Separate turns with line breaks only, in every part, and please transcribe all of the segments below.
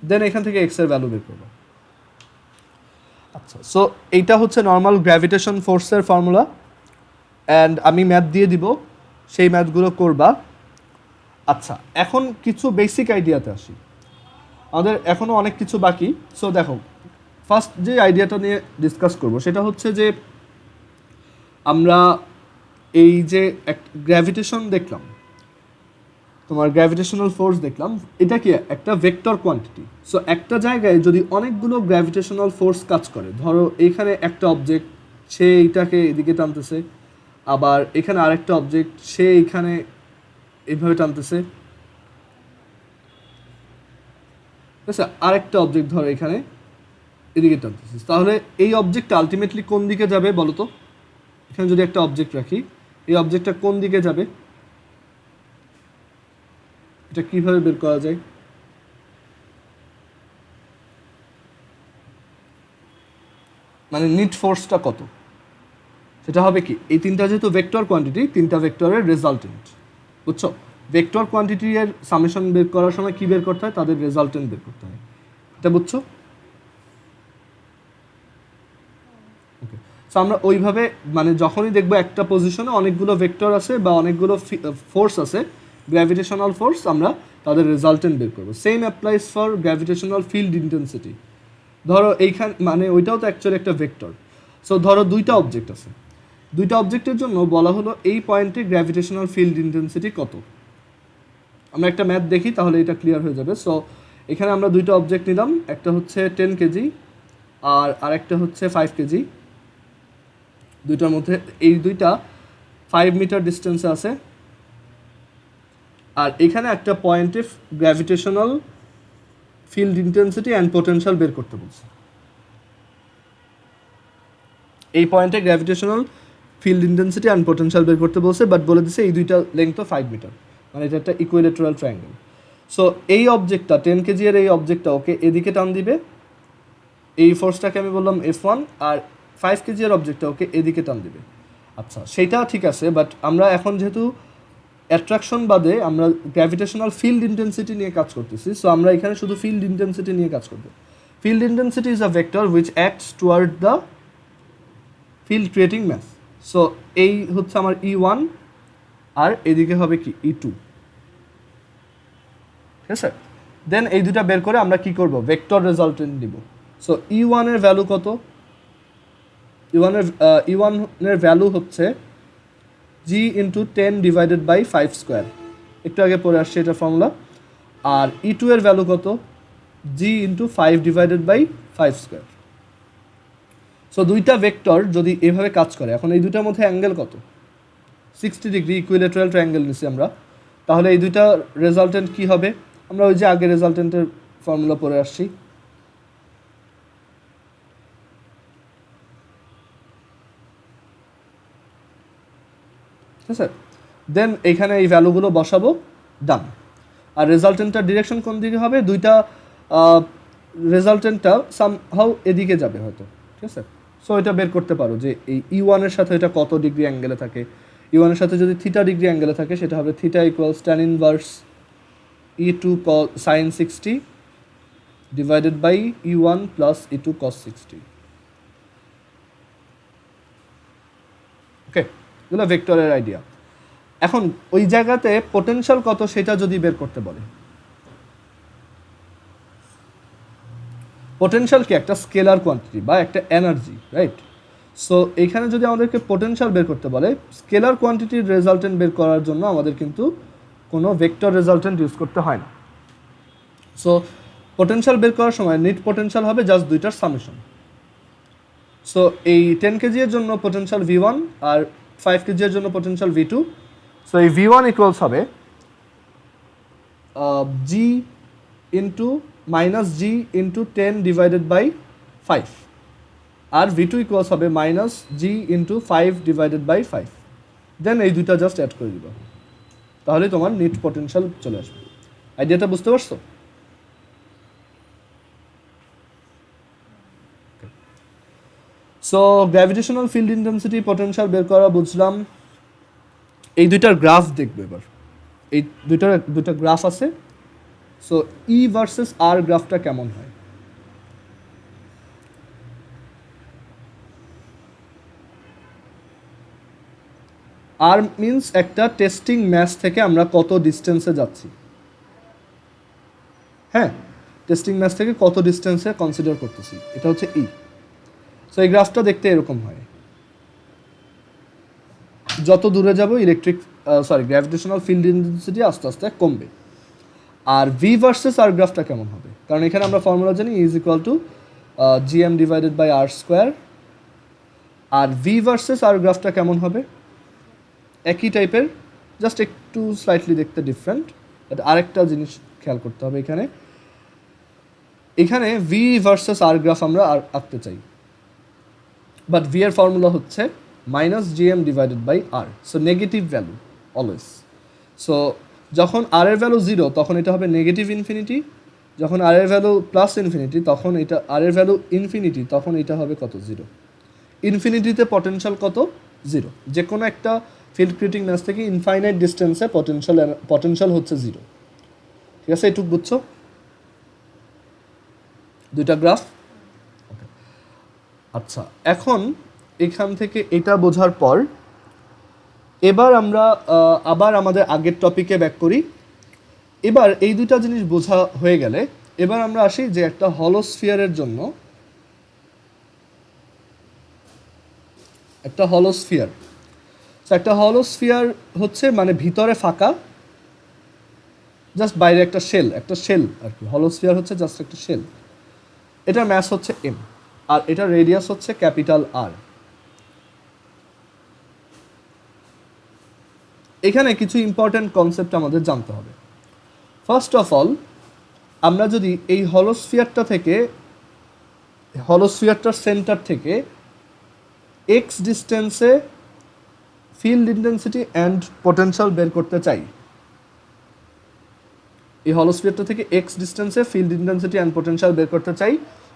দেন এখান থেকে এক্স এর ভ্যালু বের করবো। আচ্ছা, সো এইটা হচ্ছে নর্মাল গ্র্যাভিটেশন ফোর্সের ফর্মুলা, অ্যান্ড আমি ম্যাথ দিয়ে দিব, সেই ম্যাথগুলো করবা। আচ্ছা, এখন কিছু বেসিক আইডিয়াতে আসি, আমাদের এখনও অনেক কিছু বাকি। সো দেখো, ফার্স্ট যে আইডিয়াটা নিয়ে ডিসকাস করব সেটা হচ্ছে যে আমরা এই যে গ্র্যাভিটেশন দেখলাম, তোমার গ্র্যাভিটেশনাল ফোর্স দেখলাম, এটা কি একটা ভেক্টর কোয়ান্টিটি। সো একটা জায়গায় যদি অনেকগুলো গ্র্যাভিটেশনাল ফোর্স কাজ করে, ধরো এইখানে একটা অবজেক্ট, সে এইটাকে এদিকে টানতেছে, আবার এখানে আরেকটা অবজেক্ট, সে এইখানে এইভাবে টানতেছে, আচ্ছা আরেকটা অবজেক্ট ধরো এখানে এদিকে টানতেছে, তাহলে এই অবজেক্টটা আলটিমেটলি কোন দিকে যাবে বলো তো? এখানে যদি একটা অবজেক্ট রাখি, এই অবজেক্টটা কোন দিকে যাবে, এটা কিভাবে বের করা যায়? মানে নিট ফোর্সটা কত, সেটা হবে কি, এই তিনটা যেহেতু ভেক্টর কোয়ান্টিটি, তিনটা ভেক্টরের রেজাল্টেন্ট, বুঝছো? ভেক্টর কোয়ান্টিটি এর সামেশন বের করার সময় কি বের করতে হয়, তাদের রেজাল্টেন্ট বের করতে হয়, এটা বুঝছো? ওকে, সো আমরা ওইভাবে মানে যখনই দেখবো একটা পজিশনে অনেকগুলো ভেক্টর আছে বা অনেকগুলো ফোর্স আছে, গ্র্যাভিটেশনাল ফোর্স, আমরা তাদের রেজাল্টেন্ট বের করবো। Same applies for gravitational field intensity. ধরো এইখান মানে ওইটাও তো অ্যাকচুয়ালি একটা ভেক্টর। সো ধরো দুইটা অবজেক্ট আছে, দুইটা অবজেক্টের জন্য বলা হলো এই পয়েন্টে গ্র্যাভিটেশনাল ফিল্ড ইন্টেন্সিটি কত। আমরা একটা ম্যাথ দেখি তাহলে এটা ক্লিয়ার হয়ে যাবে। সো এখানে আমরা দুইটা অবজেক্ট নিলাম, একটা হচ্ছে 10 কেজি আর আরেকটা হচ্ছে 5 কেজি। দুইটার মধ্যে এই দুইটা 5 মিটার ডিস্টেন্সে আছে, আর এখানে একটা পয়েন্টে gravitational field intensity and potential বের করতে বলছে। এই পয়েন্টে gravitational field intensity and potential বের করতে বলছে, বাট বলে দিছে এই দুইটা লেন্থও 5 মিটার, মানে এটা একটা ইকুইলেটারাল ট্রায়াঙ্গেল। সো এই অবজেক্টটা 10 কেজি এর এই অবজেক্টটা ওকে এদিকে টান দিবে, এই ফোর্সটাকে আমি বললাম F1, আর 5 কেজি এর অবজেক্টটা ওকে এদিকে টান দিবে। আচ্ছা, সেটা ঠিক আছে, বাট আমরা এখন যেহেতু অ্যাট্রাকশন বাদে আমরা গ্র্যাভিটেশনাল ফিল্ড ইন্টেন্সিটি নিয়ে কাজ করতেছি, সো আমরা এখানে শুধু ফিল্ড ইন্টেন্সিটি নিয়ে কাজ করব। Field intensity is a vector which acts toward the field creating mass. So এই হচ্ছে আমার E1, আর এদিকে হবে কি E2, ঠিক আছে? দেন এই দুটা বের করে আমরা কি করব, ভেক্টর রেজাল্টেন্ট দিব। সো E1 এর ভ্যালু কত? E1 এর ভ্যালু হচ্ছে g into 10 divided by 5 square, একটু আগে পড়ে আসছে এটা ফর্মুলা। আর E2 এর ভ্যালু কত? g into 5 divided by 5 square. So দুইটা ভেক্টর যদি এভাবে কাজ করে, এখন এই দুইটার মধ্যে অ্যাঙ্গেল কত? 60 ডিগ্রি, ইকুইলেটারাল ট্রায়াঙ্গেল নিচ্ছি আমরা, তাহলে এই দুইটা রেজাল্টেন্ট কি হবে? আমরা ওই যে আগে রেজাল্টেন্টের ফর্মুলা পড়ে আসছি, ঠিক আছে? দেন এইখানে এই ভ্যালুগুলো বসাবো, ডান। আর রেজাল্টেন্টটার ডিরেকশন কোন দিকে হবে? দুইটা রেজাল্টেন্টটা সামহাউ এদিকে যাবে হয়তো, ঠিক আছে? সো এটা বের করতে পারো যে এই E1 এর সাথে এটা কত ডিগ্রি অ্যাঙ্গেলে থাকে। E1 এর সাথে যদি থিটা ডিগ্রি অ্যাঙ্গেলে থাকে, সেটা হবে theta equals tan inverse E2 sin 60 divided by E1 plus E2 cos 60। Okay, এগুলো ভেক্টরের আইডিয়া। এখন ওই জায়গাতে পোটেনশিয়াল কত সেটা যদি বের করতে বলে, পোটেনশিয়াল কি একটা স্কেলার কোয়ান্টিটি বা একটা এনার্জি, রাইট? সো এখানে যদি আমাদেরকে পোটেনশিয়াল বের করতে বলে, স্কেলার কোয়ান্টিটির রেজাল্টেন্ট বের করার জন্য আমাদের কিন্তু কোনো ভেক্টর রেজাল্টেন্ট ইউজ করতে হয় না। সো পোটেনশিয়াল বের করার সময় নিট পোটেনশিয়াল হবে জাস্ট দুইটার সামেশন। সো এই 10 কেজি এর জন্য পোটেনশিয়াল V1 আর 5 কেজি এর জন্য পোটেনশিয়াল V2। সো এই V1 ইকুয়ালস হবে g into minus g into 10 divided by 5, আর V2 ইকুয়ালস হবে minus g into 5 divided by 5। Then এই দুইটা জাস্ট অ্যাড করে দিবা, তাহলে তোমার নিট পোটেনশিয়াল চলে আসবে। আইডিয়াটা বুঝতে পারছো? So gravitational field intensity, potential বের করা বুঝলাম। এই দুইটার গ্রাফ দেখবে এবার। এই দুইটা গ্রাফ আছে, সো ই ভার্সেস আর গ্রাফটা কেমন হয়? আর মিনস একটা টেস্টিং ম্যাচ থেকে আমরা কত ডিস্টেন্সে যাচ্ছি। হ্যাঁ, টেস্টিং ম্যাচ থেকে কত ডিস্টেন্সে কনসিডার করতেছি, এটা হচ্ছে ই। সো এই গ্রাফটা দেখতে এরকম হয়। যত দূরে যাব গ্র্যাভিটেশনাল ফিল্ড ইন্টেন্সিটি আস্তে আস্তে কমবে। আর ভি ভার্সেস আর গ্রাফটা কেমন হবে? কারণ এখানে আমরা ফর্মুলা জানি is equal to GM divided by R square. আর ভি ভার্সেস আর গ্রাফটা কেমন হবে? একই টাইপের, জাস্ট একটু স্লাইটলি দেখতে ডিফারেন্ট। বাট আরেকটা জিনিস খেয়াল করতে হবে, এখানে ভি ভার্সেস আর গ্রাফ আমরা আঁকতে চাই, বাট ভি এর ফর্মুলা হচ্ছে minus GM divided by R, so negative value always. So যখন আর এর ভ্যালু 0 তখন এটা হবে নেগেটিভ ইনফিনিটি, যখন আর এর ভ্যালু প্লাস ইনফিনিটি তখন এটা আর এর ভ্যালু ইনফিনিটি, তখন এটা হবে কত? 0। ইনফিনিটিতে পটেনশিয়াল কত? 0। যে কোনো একটা ফিল্ড ক্রিয়েটিং ম্যাচ থেকে ইনফাইনাইট ডিস্টেন্সে পটেনশিয়াল হচ্ছে 0। ঠিক আছে, এটুকু বুঝছো? দুইটা গ্রাফ। আচ্ছা, এখন এখান থেকে এটা বোঝার পর এবার আমরা আবার আমাদের আগের টপিকে ব্যাক করি। এবার এই দুইটা জিনিস বোঝা হয়ে গেলে এবার আমরা আসি যে একটা হলোস্ফিয়ারের জন্য, একটা হলোস্ফিয়ার হচ্ছে মানে ভিতরে ফাঁকা, জাস্ট বাইরে একটা শেল আর কি। হলোস্ফিয়ার হচ্ছে জাস্ট একটা শেল। এটার ম্যাস হচ্ছে এম, আর এটার রেডিয়াস হচ্ছে ক্যাপিটাল আর। এখানে কিছু ইম্পর্টেন্ট কনসেপ্ট আমাদের জানতে হবে। ফার্স্ট অফ অল, আমরা যদি এই হলোস্ফিয়ারটার সেন্টার থেকে এক্স ডিস্টেন্সে ফিল্ড ইন্টেন্সিটি অ্যান্ড পটেনশিয়াল বের করতে চাই, এই হলোস্ফিয়ারটা থেকে এক্স ডিস্টেন্সে ফিল্ড ইন্টেন্সিটি অ্যান্ড পটেনশিয়াল বের করতে চাই,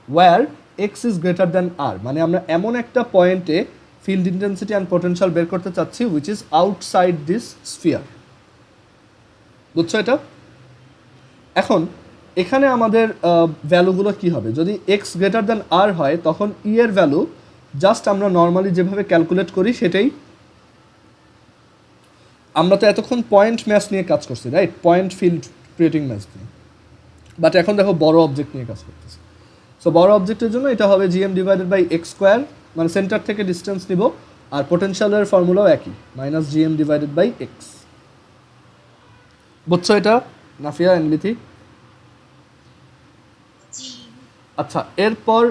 where x is greater than R, মানে আমরা এমন একটা পয়েন্টে ফিল্ড ইন্টেন্সিটি অ্যান্ড পটেনশিয়াল বের করতে চাচ্ছি which is outside this sphere. বুঝছো এটা? এখন এখানে আমাদের ভ্যালুগুলো কি হবে? যদি এক্স গ্রেটার দ্যান আর হয় তখন ই এর ভ্যালু জাস্ট আমরা নর্মালি যেভাবে ক্যালকুলেট করি সেটাই। আমরা তো এতক্ষণ পয়েন্ট ম্যাচ নিয়ে কাজ করছি, right? Point field creating match নিয়ে। বাট এখন দেখো বড় অবজেক্ট নিয়ে কাজ করতেছি। সো বড় অবজেক্টের জন্য এটা হবে GM divided by X square, মানে সেন্টার থেকে ডিস্টেন্স নিব, আর পোটেনশিয়ালের ফর্মুলাও একই, minus GM divided by X. বুঝছো এটা নাফিয়া এন্ড লিথি? আচ্ছা, এরপর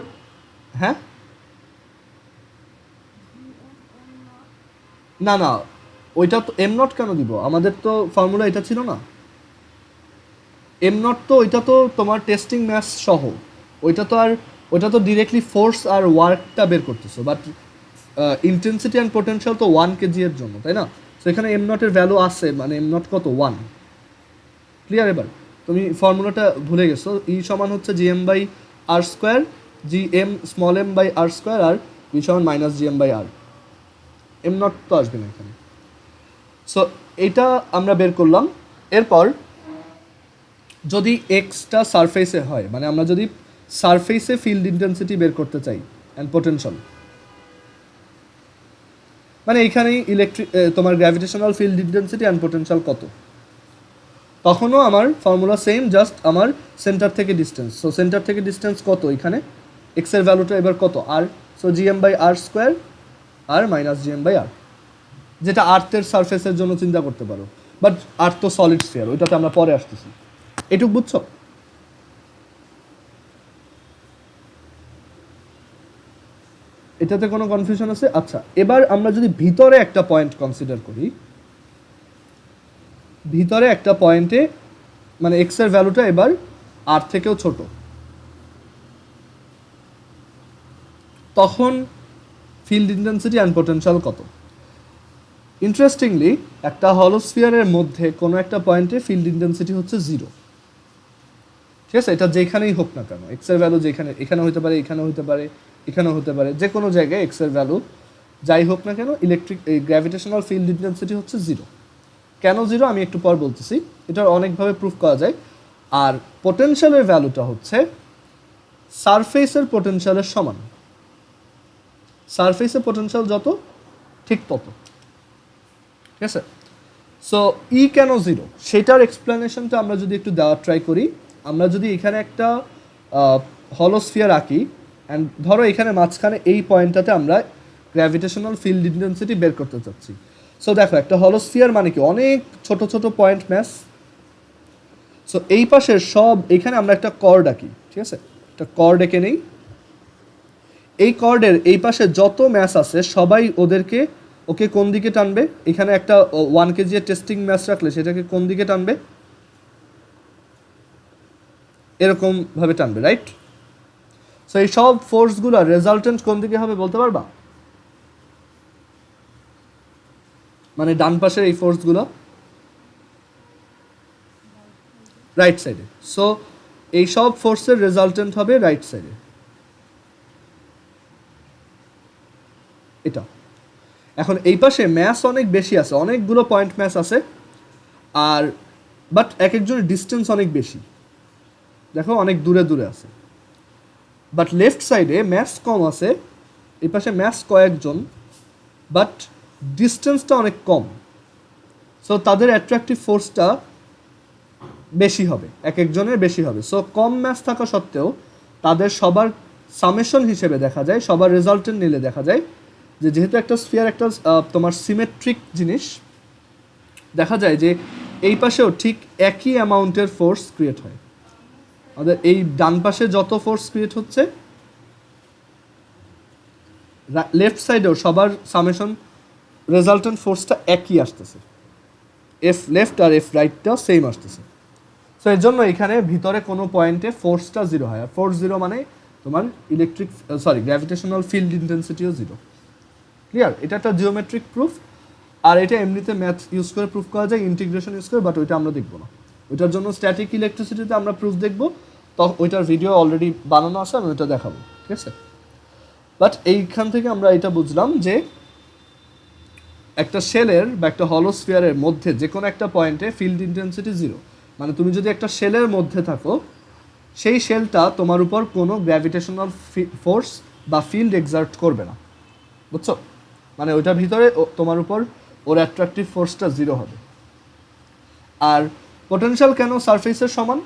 হ্যাঁ, না ওইটা তো এম নট কেন দিব? আমাদের তো ফর্মুলা এটা ছিল না। এম নট তো ওইটা তো তোমার টেস্টিং ম্যাথ সহ, ওইটা তো ডিরেক্টলি ফোর্স আর ওয়ার্কটা বের করতেছো, বাট ইন্টেন্সিটি অ্যান্ড পোটেনশিয়াল তো 1 কেজি এর জন্য, তাই না? তো এখানে এম নটের ভ্যালু আছে, মানে এম নট কত? 1। ক্লিয়ার? এবার তুমি ফর্মুলাটা ভুলে গেছো। ই সমান হচ্ছে GM by R square, GM small M by R square, আর ই সমান minus GM by R. M not তো আসবে না এখানে। সো এটা আমরা বের করলাম। এরপর যদি এক্সটা সারফেসে হয়, মানে আমরা যদি সারফেসে ফিল্ড ইন্টেন্সিটি বের করতে চাই অ্যান্ড পোটেনশিয়াল, মানে এখানেই তোমার gravitational field intensity and potential কত, তখনও আমার ফর্মুলা সেম, জাস্ট আমার সেন্টার থেকে ডিস্টেন্স। সো সেন্টার থেকে ডিস্টেন্স কত এখানে? এক্সের ভ্যালুটা এবার কত? R. So GM by R square আর মাইনাস জিএম বাই আর, যেটা আর্থের সারফেসের জন্য চিন্তা করতে পারো, বাট আর্থ তো সলিড স্ফিয়ার, ওইটাতে আমরা পরে আসতেছি। এটুক বুঝছো? এটাতে কোনো কনফিউশন আছে? আচ্ছা, এবার আমরা যদি ভিতরে একটা পয়েন্ট কনসিডার করি, ভিতরে একটা পয়েন্টে মানে এক্স এর ভ্যালুটা এবার আর থেকেও ছোট, তখন ফিল্ড ইন্টেন্সিটি অ্যান্ড পোটেনশিয়াল কত? ইন্টারেস্টিংলি একটা হলোস্ফিয়ারের মধ্যে কোনো একটা পয়েন্টে ফিল্ড ইন্টেন্সিটি হচ্ছে 0। ঠিক আছে? এটা যেখানেই হোক না কেন, এক্স এর ভ্যালু যেখানে, এখানে হতে পারে, এখানে হতে পারে, এখানেও হতে পারে, যে কোনো জায়গায় এক্স এর ভ্যালু যাই হোক না কেন, গ্র্যাভিটেশনাল ফিল্ড ইন্টেন্সিটি হচ্ছে 0। কেন 0 আমি একটু পর বলতেছি, এটার অনেকভাবে প্রুফ করা যায়। আর পোটেনশিয়ালের ভ্যালুটা হচ্ছে সারফেসের পোটেনশিয়ালের সমান। সারফেসের পোটেনশিয়াল যত ঠিক তত, ঠিক আছে। সো ই কেন জিরো সেটার এক্সপ্লেনেশনটা আমরা যদি একটু দেওয়ার ট্রাই করি। আমরা যদি এখানে একটা হলোস্ফিয়ার আঁকি অ্যান্ড ধরো এখানে মাঝখানে এই পয়েন্টটাতে আমরা গ্র্যাভিটেশনাল ফিল্ড ইন্টেন্সিটি বের করতে চাচ্ছি। সো দেখো একটা হলোস্ফিয়ার মানে কি অনেক ছোট ছোট পয়েন্ট ম্যাস। সো এই পাশের সব এখানে আমরা একটা কর্ড আঁকি, ঠিক আছে, একটা কর্ড এঁকে নেই। এই কর্ডের এই পাশে যত ম্যাস আছে সবাই ওকে কোন দিকে টানবে? এখানে একটা 1 কেজি এর টেস্টিং ম্যাস রাখলে সেটাকে কোন দিকে টানবে? এরকম ভাবে টানবে, রাইট? সো এই সব ফোর্সগুলো রেজাল্টেন্ট কোন দিকে হবে বলতে পারবা? মানে ডান পাশের এই ফোর্সগুলো রাইট সাইডে। সো এই সব ফোর্সের রেজাল্টেন্ট হবে রাইট সাইডে, এটা। এখন এই পাশে ম্যাস অনেক বেশি আছে, অনেকগুলো পয়েন্ট ম্যাস আছে, আর বাট এক একজনের ডিস্টেন্স অনেক বেশি, দেখো অনেক দূরে দূরে আছে। বাট লেফট সাইডে ম্যাস কম আছে, এই পাশে ম্যাস কয়েকজন, বাট ডিস্টেন্সটা অনেক কম। সো তাদের অ্যাট্রাকটিভ ফোর্সটা বেশি হবে, এক একজনের বেশি হবে। সো কম ম্যাস থাকা সত্ত্বেও তাদের সবার সামেশন হিসেবে দেখা যায়, সবার রেজাল্টেন্ট নিলে দেখা যায় যে যেহেতু একটা স্ফিয়ার একটা তোমার সিমেট্রিক জিনিস, দেখা যায় যে এই পাশেও ঠিক একই অ্যামাউন্টের ফোর্স ক্রিয়েট হয়। আমাদের এই ডান পাশে যত ফোর্স ক্রিয়েট হচ্ছে লেফট সাইডেও সবার সামেশন রেজাল্টেন্ট ফোর্সটা একই আসতেছে, এফ লেফট আর এফ রাইটটা সেম আসতেছে। সো এর জন্য এখানে ভিতরে কোনো পয়েন্টে ফোর্সটা জিরো হয়, আর ফোর্স জিরো মানে তোমার গ্র্যাভিটেশনাল ফিল্ড ইন্টেন্সিটিও জিরো। ক্লিয়ার? এটা একটা জিওমেট্রিক প্রুফ, আর এটা এমনিতে ম্যাথ ইউজ করে প্রুফ করা যায়, ইন্টিগ্রেশন ইউজ করে, বাট ওইটা আমরা দেখবো না। ওইটার জন্য স্ট্যাটিক ইলেকট্রিসিটিতে আমরা প্রুফ দেখবো, তো ওইটার ভিডিও অলরেডি বানানো আছে, আমি ওইটা দেখাবো, ঠিক আছে। বাট এইখান থেকে আমরা এটা বুঝলাম যে একটা শেলের বা একটা হলোস্ফিয়ারের মধ্যে যে কোনো একটা পয়েন্টে ফিল্ড ইন্টেন্সিটি জিরো, মানে তুমি যদি একটা শেলের মধ্যে থাকো, সেই শেলটা তোমার উপর কোনো গ্র্যাভিটেশনাল ফোর্স বা ফিল্ড এক্সার্ট করবে না, বুঝছো? মানে ওইটার ভিতরে তোমার উপর ওর অ্যাট্রাকটিভ ফোর্সটা জিরো হবে। আর পোটেনশিয়াল কেন সারফেসের সমান?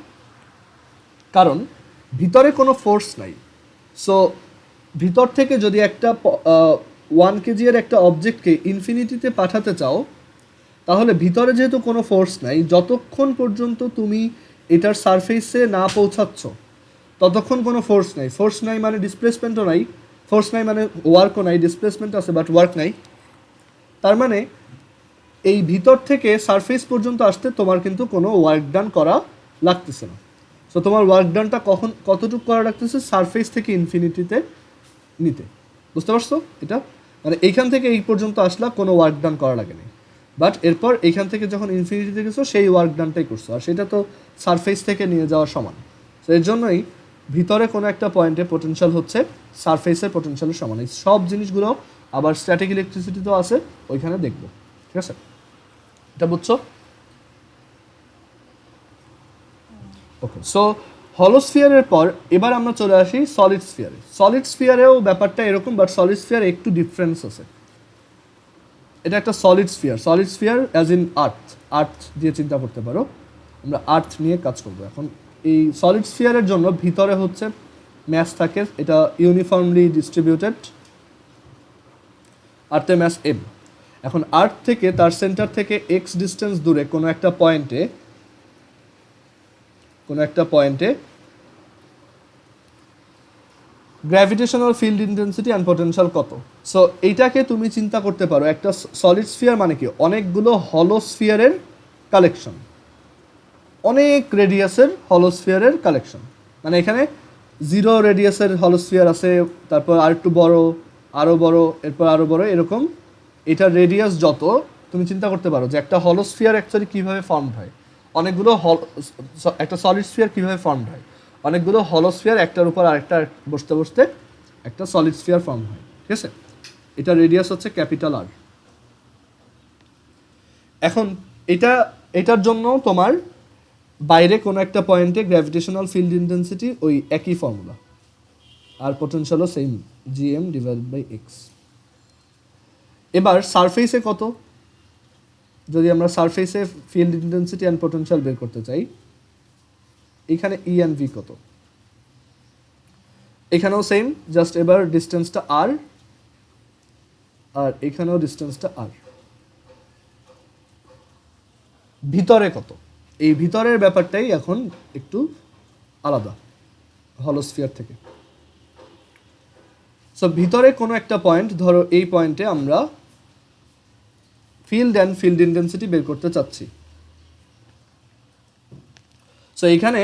কারণ ভিতরে কোনো ফোর্স নাই। সো ভিতর থেকে যদি একটা 1 কেজি এর একটা অবজেক্টকে ইনফিনিটিতে পাঠাতে চাও, তাহলে ভিতরে যেহেতু কোনো ফোর্স নাই, যতক্ষণ পর্যন্ত তুমি এটার সারফেসে না পৌঁছাচ্ছ ততক্ষণ কোনো ফোর্স নাই। ফোর্স নাই মানে ডিসপ্লেসমেন্টও নাই, ফোর্স নাই মানে ওয়ার্কও নাই, ডিসপ্লেসমেন্ট আছে বাট ওয়ার্ক নাই। তার মানে এই ভিতর থেকে সারফেস পর্যন্ত আসতে তোমার কিন্তু কোনো ওয়ার্ক ডান করা লাগতেছে না। সো তোমার ওয়ার্ক ডানটা কতটুকু করা লাগতেছে? সারফেস থেকে ইনফিনিটিতে নিতে। বুঝতে পারছো এটা? মানে এইখান থেকে এই পর্যন্ত আসলা, কোনো ওয়ার্ক ডান করা লাগে না, বাট এরপর এইখান থেকে যখন ইনফিনিটিতে গেছো সেই ওয়ার্ক ডানটাই করছো, আর সেটা তো সারফেস থেকে নিয়ে যাওয়া সমান। তো এর জন্যই ভিতরে কোনো একটা পয়েন্টে পোটেনশিয়াল হচ্ছে সারফেসের পোটেনশিয়ালের সমান। এই সব জিনিসগুলো আবার স্ট্যাটিক ইলেকট্রিসিটিতেও আছে, ওইখানে দেখবো, ঠিক আছে? এটা বুঝছো? ওকে, সো হলোস্ফিয়ারের পর এবার আমরা চলে আসি সলিড স্ফিয়ারে। সলিড স্ফিয়ারেও ব্যাপারটা এরকম, বাট সলিড স্ফিয়ারে একটু ডিফারেন্স আছে। এটা একটা সলিড স্ফিয়ার অ্যাজ ইন আর্থ দিয়ে চিন্তা করতে পারো। আমরা আর্থ নিয়ে কাজ করবো এখন। এই সলিড স্ফিয়ারের জন্য ভিতরে হচ্ছে ম্যাস থাকে, এটা ইউনিফর্মলি ডিস্ট্রিবিউটেড, আর্থে ম্যাস এম। এখন আর্থ থেকে তার সেন্টার থেকে এক্স ডিস্টেন্স দূরে কোনো একটা পয়েন্টে gravitational field intensity and potential কত? সো এইটাকে তুমি চিন্তা করতে পারো, একটা সলিড স্ফিয়ার মানে কি অনেকগুলো হলোস্ফিয়ারের কালেকশন, অনেক রেডিয়াসের হলোস্ফিয়ারের কালেকশন। মানে এখানে 0 রেডিয়াসের হলোস্ফিয়ার আছে, তারপর আর একটু বড়, আরও বড়, এরপর আরও বড়, এরকম। এটার রেডিয়াস যত, তুমি চিন্তা করতে পারো যে একটা হলোস্ফিয়ার অ্যাকচুয়ালি কীভাবে ফর্মড হয়, একটা সলিড স্ফিয়ার কীভাবে ফর্মড হয়, অনেকগুলো হলোস্ফিয়ার একটার উপর আরেকটা বসতে বসতে একটা সলিড স্ফিয়ার ফর্ম হয়, ঠিক আছে? এটা রেডিয়াস হচ্ছে ক্যাপিটাল আর। এখন এটার জন্য তোমার বাইরে কোনো একটা পয়েন্টে গ্র্যাভিটেশনাল ফিল্ড ইন্টেন্সিটি ওই একই ফর্মুলা, আর পোটেনশিয়ালও same, GM divided by x. এবার সারফেসে কত, যদি আমরা সারফেসে ফিল্ড ইন্টেন্সিটি অ্যান্ড পোটেনশিয়াল বের করতে চাই, এখানে ই অ্যান্ড ভি কত, এখানেও সেম, জাস্ট এবার ডিস্টেন্সটা আর, আর এখানেও ডিস্টেন্সটা আর। ভিতরে কত, এই ভিতরের ব্যাপারটাই এখন একটু আলাদা হলোস্ফিয়ার থেকে। সো ভিতরে কোনো একটা পয়েন্ট, ধরো এই পয়েন্টে আমরা ফিল্ড অ্যান্ড ফিল্ড ইন্টেন্সিটি বের করতে চাচ্ছি। সো এইখানে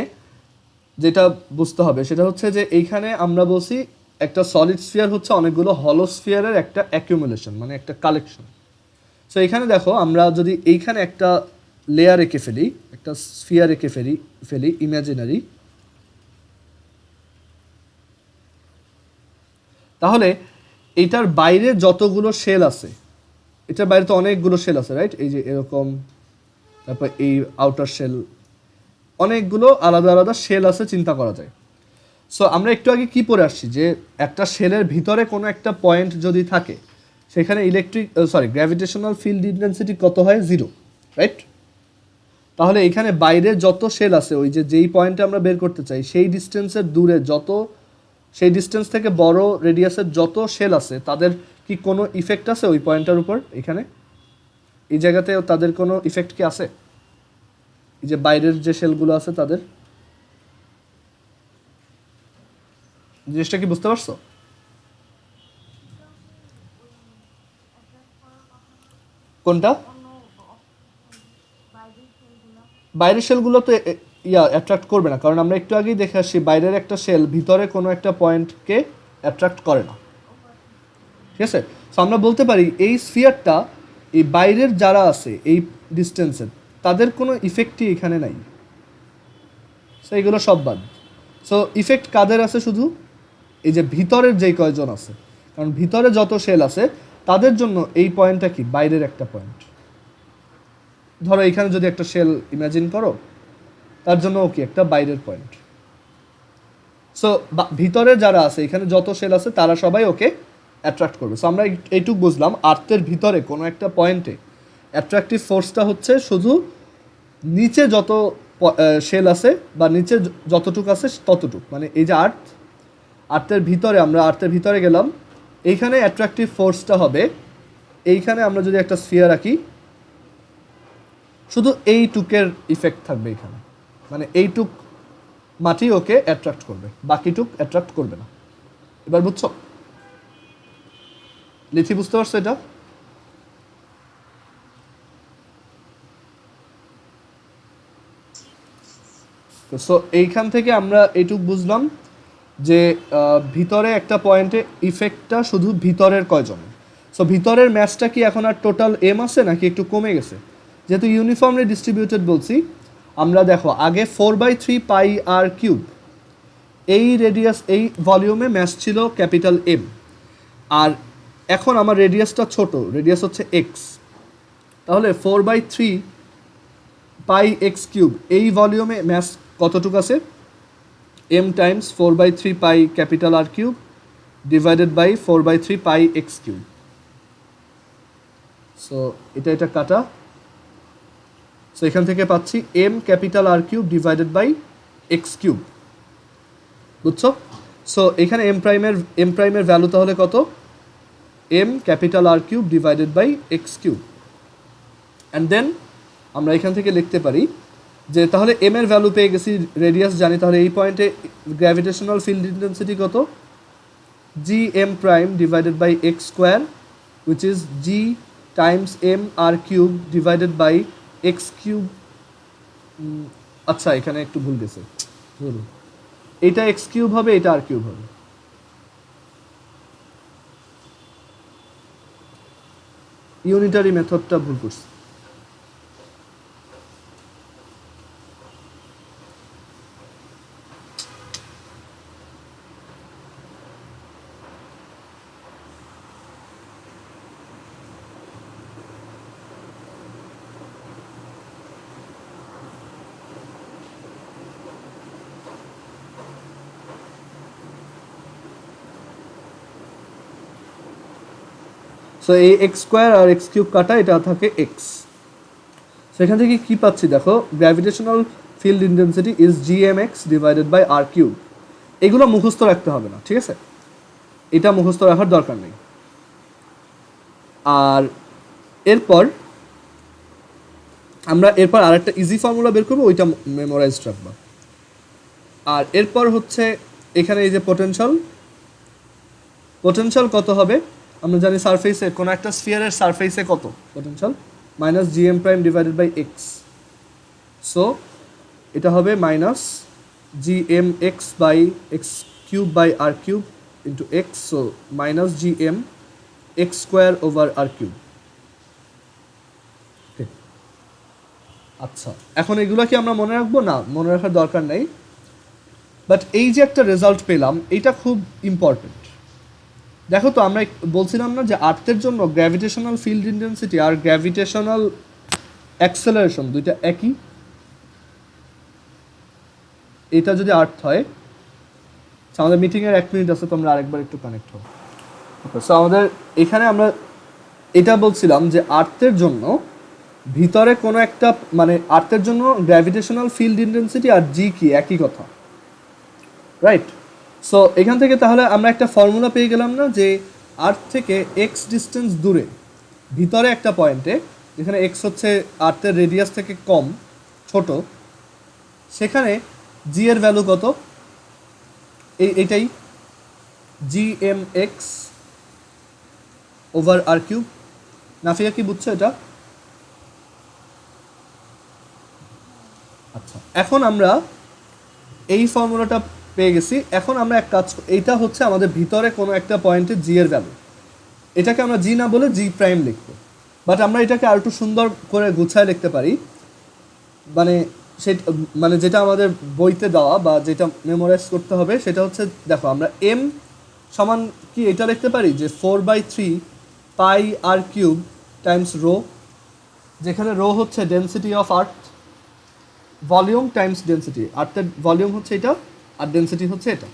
যেটা বুঝতে হবে সেটা হচ্ছে যে এইখানে আমরা বলছি একটা সলিড স্ফিয়ার হচ্ছে অনেকগুলো হলোস্ফিয়ারের একটা অ্যাকিউমুলেশন, মানে একটা কালেকশন। সো এখানে দেখো আমরা যদি এইখানে একটা লেয়ার এঁকে ফেলি, একটা স্ফিয়ার এঁকে ফেলি ইমাজিনারি, তাহলে এইটার বাইরে যতগুলো শেল আছে, এটার বাইরে তো অনেকগুলো শেল আছে, রাইট? এই যে এরকম, তারপর এই আউটার শেল, অনেকগুলো আলাদা আলাদা শেল আছে, চিন্তা করা যায়। সো আমরা একটু আগে কি পড়ে আসছি যে একটা শেলের ভিতরে কোনো একটা পয়েন্ট যদি থাকে, সেখানে গ্র্যাভিটেশনাল ফিল্ড ইন্টেন্সিটি কত হয়? 0, রাইট? তাহলে এখানে বাইরে যত শেল আছে, ওই যে যেই পয়েন্টে আমরা বের করতে চাই সেই ডিস্টেন্সের দূরে যত, সেই ডিস্টেন্স থেকে বড় রেডিয়াসের যত শেল আছে, তাদের কি কোনো ইফেক্ট আছে ওই পয়েন্টটার উপর? এখানে এই জায়গাতে তাদের কোনো ইফেক্ট কি আছে? এই যে বাইরের যে শেলগুলো আছে তাদের, জিনিসটা কি বুঝতে পারছো? কোনটা? বাইরের শেলগুলো তো অ্যাট্রাক্ট করবে না, কারণ আমরা একটু আগেই দেখে আসছি বাইরের একটা শেল ভিতরে কোনো একটা পয়েন্টকে অ্যাট্রাক্ট করে না, ঠিক আছে? সো আমরা বলতে পারি এই স্ফিয়ারটা, এই বাইরের যারা আছে এই ডিস্টেন্সের, তাদের কোনো ইফেক্টই এখানে নাই। সো এইগুলো সব বাদ। সো ইফেক্ট কাদের আছে? শুধু এই যে ভিতরের যেই কয়জন আছে, কারণ ভিতরে যত শেল আছে তাদের জন্য এই পয়েন্টটা কি বাইরের একটা পয়েন্ট। ধরো এখানে যদি একটা শেল ইমাজিন করো, তার জন্য কি একটা বাইরের পয়েন্ট। সো ভিতরে যারা আছে, এখানে যত শেল আছে তারা সবাই ওকে অ্যাট্রাক্ট করবে। সো আমরা এইটুক বুঝলাম, আর্থের ভিতরে কোনো একটা পয়েন্টে অ্যাট্রাকটিভ ফোর্সটা হচ্ছে শুধু নিচে যত শেল আছে বা নিচে যতটুক আছে ততটুক, মানে এই যে আর্থের ভিতরে, আমরা আর্থের ভিতরে গেলাম, এইখানে অ্যাট্রাকটিভ ফোর্সটা হবে, এইখানে আমরা যদি একটা স্ফিয়ার আঁকি, শুধু এইটুকের ইফেক্ট থাকবে এখানে, মানে এইটুক মাটি ওকে অ্যাট্রাক্ট করবে, বাকিটুক অ্যাট্রাক্ট করবে না। এবার বুঝছো? লিথি বুঝতে পারছো এটা? সো এইখান থেকে আমরা এইটুক বুঝলাম যে ভিতরে একটা পয়েন্টে ইফেক্টটা শুধু ভিতরের কয়জনের। সো ভিতরের ম্যাচটা কি এখন আর টোটাল এম আছে নাকি একটু কমে গেছে? যেহেতু ইউনিফর্মলি ডিস্ট্রিবিউটেড বলছি, আমরা দেখো আগে 4/3 পাই আর কিউব এই রেডিয়াস, এই ভলিউমে ম্যাচ ছিল ক্যাপিটাল এম, আর এখন আমার রেডিয়াসটা ছোট, রেডিয়াস হচ্ছে এক্স, তাহলে 4/3 পাই এক্স কিউব এই ভলিউমে ম্যাচ কতটুকু আছে? M times 4/3 pi capital R cube divided by 4/3 pi X cube. So এটা কাটা, সো এখান থেকে পাচ্ছি M capital R cube divided by X cube. বুঝছো? সো এখানে এম প্রাইমের ভ্যালু তাহলে কত? M capital R cube divided by X cube. And then আমরা এখান থেকে লিখতে পারি যে তাহলে এম এর ভ্যালু পেয়ে গেছি, রেডিয়াস জানি, তাহলে এই পয়েন্টে গ্র্যাভিটেশনাল ফিল্ড ইন্টেন্সিটি কত? G M prime divided by X square, which is G times M R cube divided by X cube. আচ্ছা, এখানে একটু ভুল গেছে, এটা এক্স কিউব হবে, এটা আর কিউব হবে। ইউনিটারি মেথডটা ভুল করছি। সো এই এক্স স্কোয়ার আর এক্স কিউব কাটা, এটা থাকে এক্স। সেখান থেকে কি পাচ্ছি দেখো, gravitational field intensity is gmx divided by R cube. এগুলো মুখস্থ রাখতে হবে না, ঠিক আছে, এটা মুখস্থ রাখার দরকার নেই। আর এরপর আমরা আরেকটা ইজি ফর্মুলা বের করবো, ওইটা মেমোরাইজড রাখবা। আর এরপর হচ্ছে এখানে এই যে পোটেনশিয়াল কত হবে, আমরা জানি সারফেসে কোনো একটা স্ফিয়ারের সারফেসে কত potential, minus GM prime divided by X. So এটা হবে minus GM X by X cube by R cube into X, so minus GM X square over R cube. আচ্ছা, এখন এগুলো কি আমরা মনে রাখবো? না, মনে রাখার দরকার নেই। বাট এই যে একটা রেজাল্ট পেলাম, এইটা খুব ইম্পর্টেন্ট। দেখো তো, আমরা বলছিলাম না যে আর্থের জন্য গ্র্যাভিটেশনাল ফিল্ড ইন্টেন্সিটি আর গ্র্যাভিটেশনাল অ্যাক্সেলারেশন দুইটা একই। এটা যদি আর্থ হয়, আমাদের মিটিংয়ের 1 মিনিট আছে, তোমরা আরেকবার একটু কানেক্ট হও। সো আমাদের এখানে আমরা এটা বলছিলাম যে আর্থের জন্য ভিতরে কোনো একটা, মানে আর্থের জন্য গ্র্যাভিটেশনাল ফিল্ড ইন্টেন্সিটি আর জি কি একই কথা, রাইট? সো এখান থেকে তাহলে আমরা একটা ফর্মুলা পেয়ে গেলাম না, যে আর্থ থেকে এক্স ডিস্টেন্স দূরে ভিতরে একটা পয়েন্টে, যেখানে এক্স হচ্ছে আর্থের রেডিয়াস থেকে কম, ছোট, সেখানে জি এর ভ্যালু কত? এইটাই জি M x over R cube. Nafia কি বুঝছো এটা? আচ্ছা, এখন আমরা এই ফর্মুলাটা পেয়ে গেছি। এখন আমরা এক কাজ, এইটা হচ্ছে আমাদের ভিতরে কোনো একটা পয়েন্টে জি এর ভ্যালু। এটাকে আমরা জি না বলে জি প্রাইম লিখবো, বাট আমরা এটাকে আর একটু সুন্দর করে গুছায় লিখতে পারি। মানে যেটা আমাদের বইতে দেওয়া বা যেটা মেমোরাইজ করতে হবে সেটা হচ্ছে, দেখো আমরা এম সমান কি এটা লিখতে পারি যে 4/3 pi R cube times rho, যেখানে রো হচ্ছে density of Earth, volume times density. আর্থের ভলিউম হচ্ছে এটা আর ডেন্সিটি হচ্ছে এটা।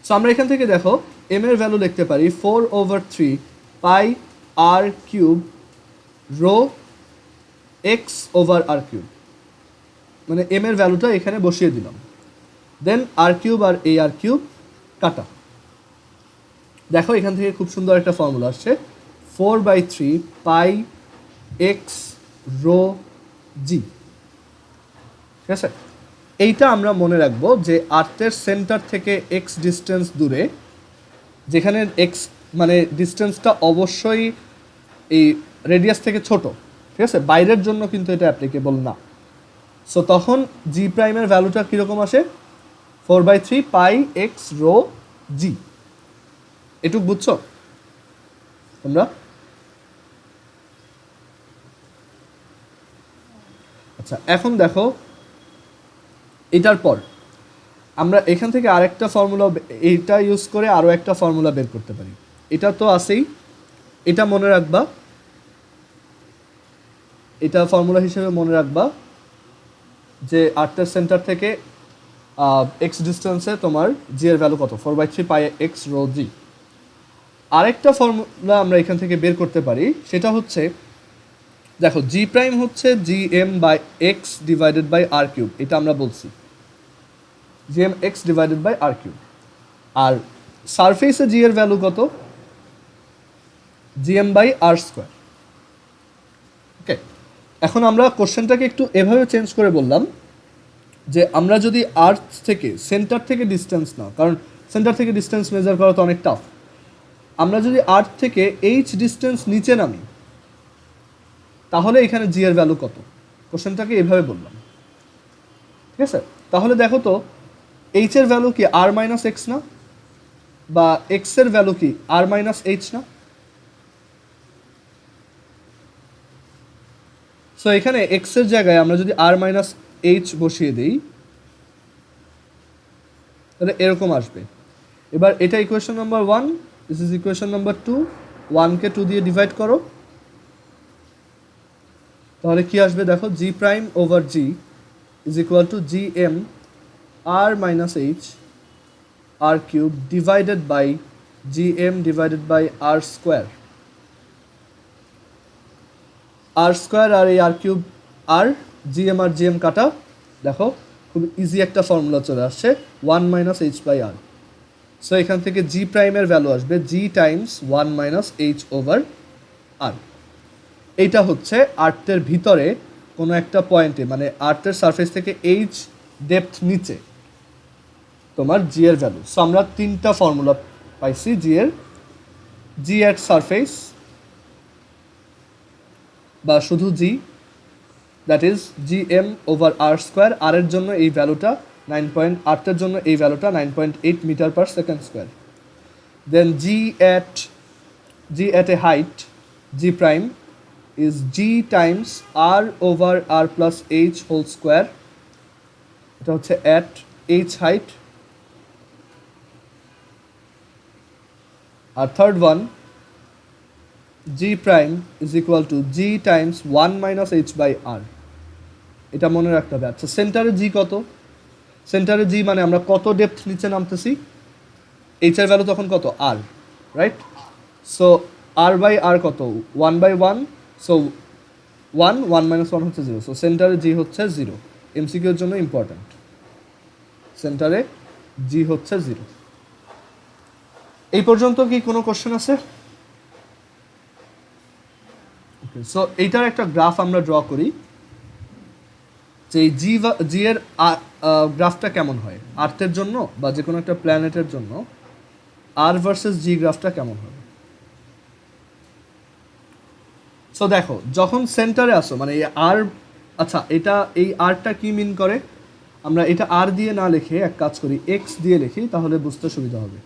সো আমরা এখান থেকে দেখো এম এর ভ্যালু লিখতে পারি 4/3 pi R cube rho x over R cube, মানে এম এর ভ্যালুটা এখানে বসিয়ে দিলাম। দেন আর কিউব আর এই আর কিউব কাটা। দেখো এখান থেকে খুব সুন্দর একটা ফর্মুলা আসছে, 4/3 পাই এক্স রো জি। ঠিক আছে, এইটা আমরা মনে রাখবো যে আর্থের সেন্টার থেকে এক্স ডিস্টেন্স দূরে, যেখানে এক্স মানে ডিস্টেন্সটা অবশ্যই এই রেডিয়াস থেকে ছোট, ঠিক আছে, বাইরের জন্য কিন্তু এটা অ্যাপ্লিকেবল না। সো তখন জি প্রাইমের ভ্যালুটা কীরকম আসে? 4/3 পাই এক্স রো জি। এটুক বুঝছো তোমরা? আচ্ছা, এখন দেখো এটার পর আমরা এখান থেকে আরেকটা ফর্মুলা, এইটা ইউজ করে আরও একটা ফর্মুলা বের করতে পারি। এটা তো আছেই, এটা মনে রাখবা, এটা ফর্মুলা হিসেবে মনে রাখবা যে আর্থের সেন্টার থেকে এক্স ডিস্টেন্সে তোমার জি এর ভ্যালু কত, 4/3 পাই এক্স রো জি। আরেকটা ফর্মুলা আমরা এখান থেকে বের করতে পারি, সেটা হচ্ছে দেখো জি প্রাইম হচ্ছে G M by x divided by R cube, এটা আমরা বলছি G M x divided by R cube. আর সারফেসে জি এর ভ্যালু কত? G M by R square. Okay, এখন আমরা কোশ্চেনটাকে একটু এভাবে চেঞ্জ করে বললাম যে আমরা যদি আর্থ থেকে সেন্টার থেকে ডিস্টেন্স না, কারণ সেন্টার থেকে ডিস্টেন্স মেজার করা তো অনেক টাফ, আমরা যদি আর্থ থেকে এইচ ডিস্টেন্স নিচে নামি, তাহলে এখানে জি এর ভ্যালু কত? কোশ্চেনটাকে এভাবে বললাম, ঠিক আছে? তাহলে দেখো তো এইচ এর ভ্যালু কি আর মাইনাস এক্স না, বা এক্স এর ভ্যালু কি আর মাইনাস এইচ না? সো এখানে এক্স এর জায়গায় আমরা যদি আর মাইনাস এইচ বসিয়ে দিই, তাহলে এরকম আসবে। এবার এটা equation number 1, this is equation number 2, 1কে 2 দিয়ে ডিভাইড করো, তাহলে কি আসবে দেখো, g prime over g is equal to G M R minus H R cube divided by G M divided by R square. R square আর এই R cube আর GM কাটা, দেখো খুব ইজি একটা ফর্মুলা চলে আসছে, 1 minus H by R. So এখান থেকে জি প্রাইমের ভ্যালু আসবে G times 1 minus H over R. এইটা হচ্ছে আর্থের ভিতরে কোনো একটা পয়েন্টে, মানে আর্থের সারফেস থেকে এইচ ডেপথ নিচে তোমার জি এর ভ্যালু। সো আমরা তিনটা ফর্মুলা পাইছি জি এর, জি অ্যাট সারফেস বা শুধু g, that is G M over R square, R এর জন্য এই ভ্যালুটা 9.8 জন্য এই ভ্যালুটা 9.8 metre per second square. Then g at a height g prime is g times r over r plus h whole square, এটা হচ্ছে at h height। আর third one g prime is equal to g times 1 minus h by r, এটা মনে রাখতে হবে। আচ্ছা সেন্টারে g কত, সেন্টারে g মানে আমরা কত ডেপথ নিচে নামতেছি, h এর ভ্যালু তখন কত r, right? So r by r কত 1 বাই 1, সো 1 মাইনাস 1 হচ্ছে 0, সো সেন্টারে জি হচ্ছে 0। এমসিকিউর জন্য ইম্পর্ট্যান্ট, সেন্টারে জি হচ্ছে 0। এই পর্যন্ত কি কোনো কোশ্চেন আছে? ওকে, সো এইটার একটা গ্রাফ আমরা ড্র করি যে এই জি এর গ্রাফটা কেমন হয় আর্থের জন্য বা যে কোনো একটা প্ল্যানেটের জন্য, আর ভার্সেস জি গ্রাফটা কেমন হবে। সো দেখো যখন সেন্টারে আসো মানে এই আর, আচ্ছা এটা এই আরটা কি মিন করে, আমরা এটা আর দিয়ে না লিখে এক কাজ করি এক্স দিয়ে লিখি, তাহলে বুঝতে সুবিধা হবে।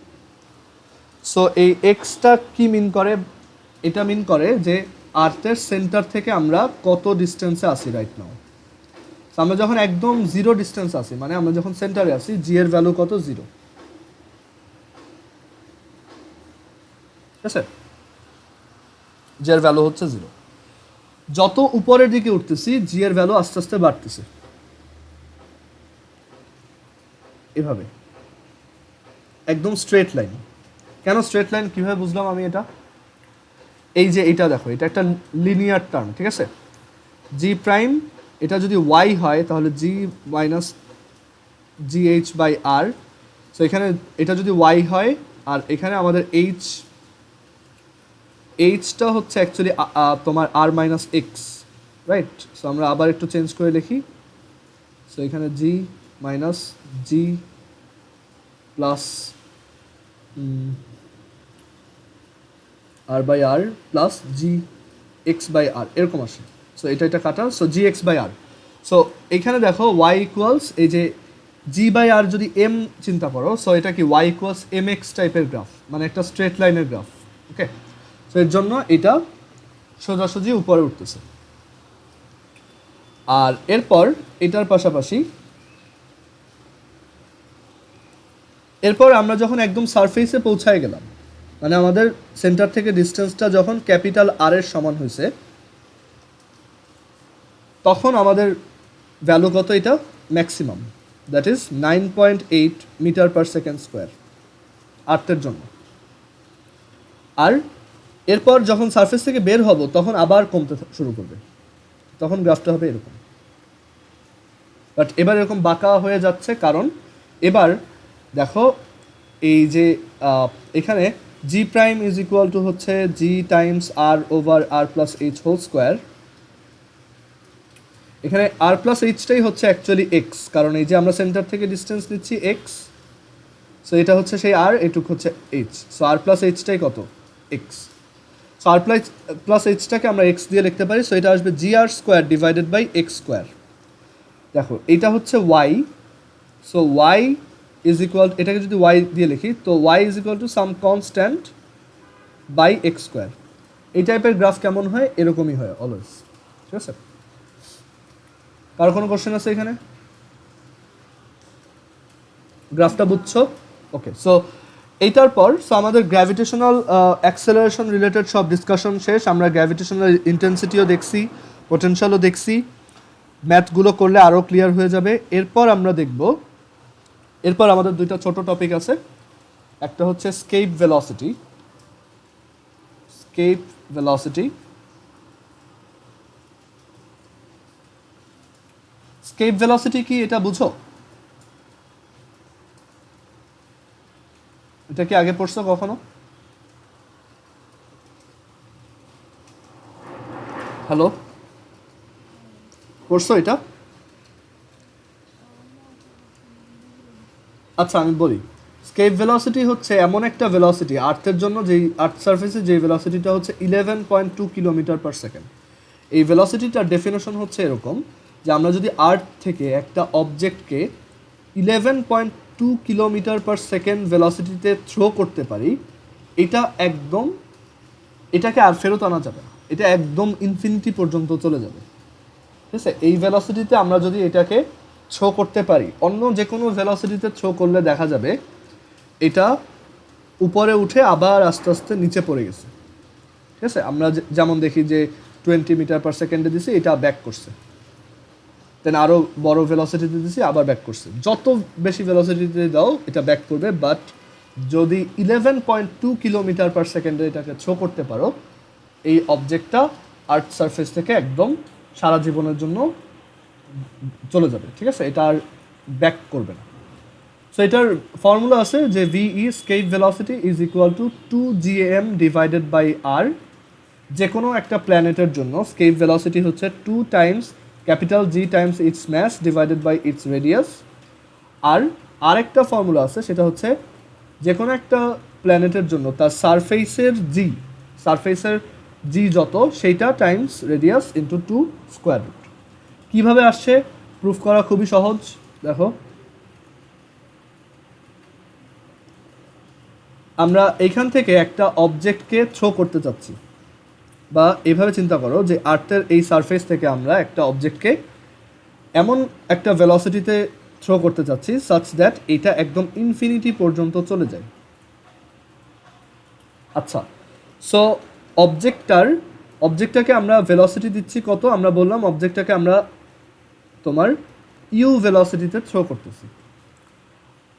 সো এই এক্সটা কি মিন করে, এটা মিন করে যে আর্থের সেন্টার থেকে আমরা কত ডিস্টেন্সে আসি রাইট নাও। আমরা যখন একদম জিরো ডিস্টেন্স আসি, মানে আমরা যখন সেন্টারে আসি জি এর ভ্যালু কত 0, ঠিক আছে, জি এর ভ্যালু হচ্ছে 0। যত উপরের দিকে উঠতেছি জি এর ভ্যালু আস্তে আস্তে বাড়তেছে এভাবে, একদম স্ট্রেট লাইন। কেন স্ট্রেট লাইন, কীভাবে বুঝলাম আমি এটা, এই যে এটা দেখো এটা একটা লিনিয়ার টার্ম, ঠিক আছে, জি প্রাইম এটা যদি ওয়াই হয় তাহলে g minus g H by R. So এখানে এটা যদি ওয়াই হয় আর এখানে আমাদের এইচটা হচ্ছে অ্যাকচুয়ালি তোমার R minus x, right? So আমরা আবার একটু চেঞ্জ করে লিখি, সো এখানে g minus g plus R by R plus g x by R এরকম আসে। সো এটা কাটা, so g x by R. So এখানে দেখো ওয়াই ইকুয়ালস এই যে জি বাই আর যদি এম চিন্তা করো, সো এটা কি ওয়াই ইকুয়ালস এম এক্স টাইপের গ্রাফ, মানে একটা স্ট্রেট লাইনের গ্রাফ, ওকে। সো এর জন্য এটা সোজাসুজি উপরে উঠতেছে। আর এরপর এটার পাশাপাশি এরপর আমরা যখন একদম সারফেসে পৌঁছায় গেলাম, মানে আমাদের সেন্টার থেকে ডিস্টেন্সটা যখন ক্যাপিটাল আর এর সমান হয়েছে, তখন আমাদের ভ্যালু কত, এটা maximum, that is 9.8 metre per second square আর্থের জন্য। আর এরপর যখন সারফেস থেকে বের হব তখন আবার কমতে শুরু করবে, তখন গ্রাফটা হবে এরকম। বাট এবার এরকম বাঁকা হয়ে যাচ্ছে কারণ এবার দেখো এই যে এখানে জি প্রাইম ইজ ইকুয়াল টু হচ্ছে জি টাইমস আর over R plus H whole square. এখানে আর প্লাস এইচটাই হচ্ছে অ্যাকচুয়ালি এক্স, কারণ এই যে আমরা সেন্টার থেকে ডিস্টেন্স নিচ্ছি এক্স, সো এটা হচ্ছে সেই আর, এটুক হচ্ছে এইচ, সো আর প্লাস এইচটাই কত এক্স। সো আর প্লাস এইচটাকে আমরা এক্স দিয়ে লিখতে পারি, সো এটা আসবে G R square divided by X square. দেখো এটা হচ্ছে Y, so Y is equal, এটাকে যদি ওয়াই দিয়ে লিখি তো Y is equal to some constant by X square. এই টাইপের গ্রাফ কেমন হয়, এরকমই হয় অলওয়েজ, ঠিক আছে। কারো কোনো কোশ্চেন আছে এখানে, গ্রাফটা বুঝছো? ওকে, সো এইটার পর সো আমাদের গ্র্যাভিটেশনাল অ্যাক্সেলারেশন রিলেটেড সব ডিসকাশন শেষ। আমরা গ্র্যাভিটেশনাল ইন্টেন্সিটিও দেখছি, পোটেনশিয়ালও দেখছি, ম্যাথগুলো করলে আরও ক্লিয়ার হয়ে যাবে। এরপর আমরা দেখব, এরপর আমাদের দুইটা ছোট টপিক আছে, একটা হচ্ছে স্কেপ ভেলোসিটি স্কেপ ভেলোসিটি কি এটা বুঝো? এটা কি আগে পড়ছো কখনো? হ্যালো, পড়ছো এটা? আচ্ছা আমি বলি, স্কেপ ভেলোসিটি হচ্ছে এমন একটা ভেলোসিটি আর্থের জন্য, যেই আর্থ সার্ফেসে যেই ভেলোসিটিটা হচ্ছে 11.2 কিলোমিটার পার সেকেন্ড। এই ভেলোসিটিটার ডেফিনেশন হচ্ছে এরকম যে আমরা যদি আর্থ থেকে একটা অবজেক্টকে 11.2 কিলোমিটার পার সেকেন্ড ভেলোসিটিতে থ্রো করতে পারি, এটা একদম, এটাকে আর ফেরত আনা যাবে না, এটা একদম ইনফিনিটি পর্যন্ত চলে যাবে। ঠিক আছে, এই ভেলোসিটিতে আমরা যদি এটাকে থ্রো করতে পারি, অন্য যে কোনো ভেলোসিটিতে থ্রো করলে দেখা যাবে এটা উপরে উঠে আবার আস্তে আস্তে নিচে পড়ে গেছে। ঠিক আছে, আমরা যেমন দেখি যে 20 মিটার পার সেকেন্ডে দিছি, এটা ব্যাক করছে, দেন আরও বড় ভেলোসিটিতে দিছি, আবার ব্যাক করছে। যত বেশি ভেলোসিটিতে দাও এটা ব্যাক করবে, বাট যদি 11.2 কিলোমিটার পার সেকেন্ডে এটাকে থ্রো করতে পারো, এই অবজেক্টটা আর্থ সারফেস থেকে একদম সারা জীবনের জন্য চলে যাবে। ঠিক আছে, এটা আর ব্যাক করবে না। সো এটার ফর্মুলা আছে যে VE escape velocity is equal to 2gm divided by r। যে কোনো একটা প্ল্যানেটের জন্য স্কেপ ভেলোসিটি হচ্ছে 2 times capital G times its mass divided by its radius. আর আরেকটা ফর্মুলা আছে, সেটা হচ্ছে যে কোনো একটা প্ল্যানেটের জন্য তার সারফেসের জি যত, সেইটা times radius into 2 square root. কীভাবে আসছে প্রুফ করা খুবই সহজ। দেখো, আমরা এইখান থেকে একটা অবজেক্টকে থ্রো করতে চাচ্ছি, বা এভাবে চিন্তা করো যে আর্থের এই সারফেস থেকে আমরা একটা অবজেক্টকে এমন একটা ভেলোসিটিতে থ্রো করতে চাচ্ছি সাচ দ্যাট এটা একদম ইনফিনিটি পর্যন্ত চলে যায়। আচ্ছা, সো অবজেক্টটাকে আমরা ভেলোসিটি দিচ্ছি কত? আমরা বললাম অবজেক্টটাকে আমরা তোমার ইউ ভেলোসিটিতে থ্রো করতেছি,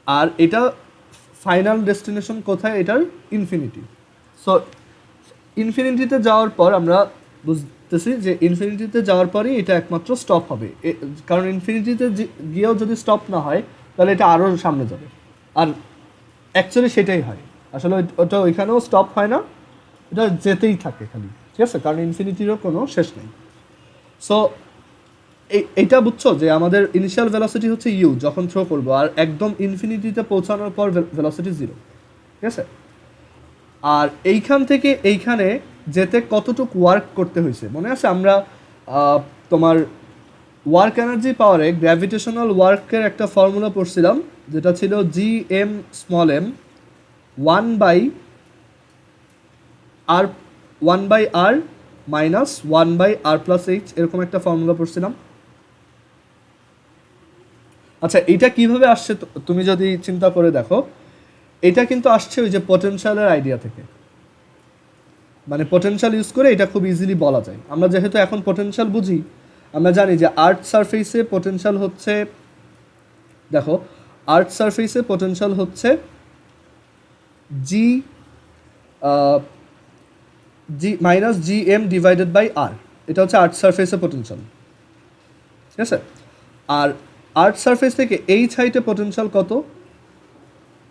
আর এটা ফাইনাল ডেস্টিনেশন কোথায়? এটার ইনফিনিটি। সো ইনফিনিটিতে যাওয়ার পর আমরা বুঝতেছি যে ইনফিনিটিতে যাওয়ার পরই এটা একমাত্র স্টপ হবে, কারণ ইনফিনিটিতে গিয়েও যদি স্টপ না হয় তাহলে এটা আরও সামনে যাবে। আর অ্যাকচুয়ালি সেটাই হয়, আসলে ওটা ওইখানেও স্টপ হয় না, এটা যেতেই থাকে খালি। ঠিক আছে, কারণ ইনফিনিটিরও কোনো শেষ নেই। সো এইটা বুঝছো যে আমাদের ইনিশিয়াল ভেলোসিটি হচ্ছে ইউ যখন থ্রো করবো, আর একদম ইনফিনিটিতে পৌঁছানোর পর ভেলোসিটি 0। ঠিক আছে, আর এইখান থেকে এইখানে যেতে কতটুকু ওয়ার্ক করতে হয়েছে মনে আছে? আমরা তোমার ওয়ার্ক এনার্জি পাওয়ারে গ্র্যাভিটেশনাল ওয়ার্কের একটা ফর্মুলা পড়ছিলাম, যেটা ছিল GM small m 1/r minus 1/r+h, এরকম একটা ফর্মুলা পড়ছিলাম। আচ্ছা, এইটা কিভাবে আসছে তুমি যদি চিন্তা করে দেখো, এটা কিন্তু আসছে ওই যে পটেনশিয়ালের আইডিয়া থেকে। মানে পটেনশিয়াল ইউজ করে এটা খুব ইজিলি বলা যায়। আমরা যেহেতু এখন পটেনশিয়াল বুঝি, আমরা জানি যে আর্থ সারফেসে পটেনশিয়াল হচ্ছে, দেখো আর্থ সারফেসে পটেনশিয়াল হচ্ছে G minus GM divided by r। এটা হচ্ছে আর্থ সারফেসে পটেনশিয়াল। ঠিক আছে, আর আর্থ সারফেস থেকে এইচ হাইটে পটেনশিয়াল কত?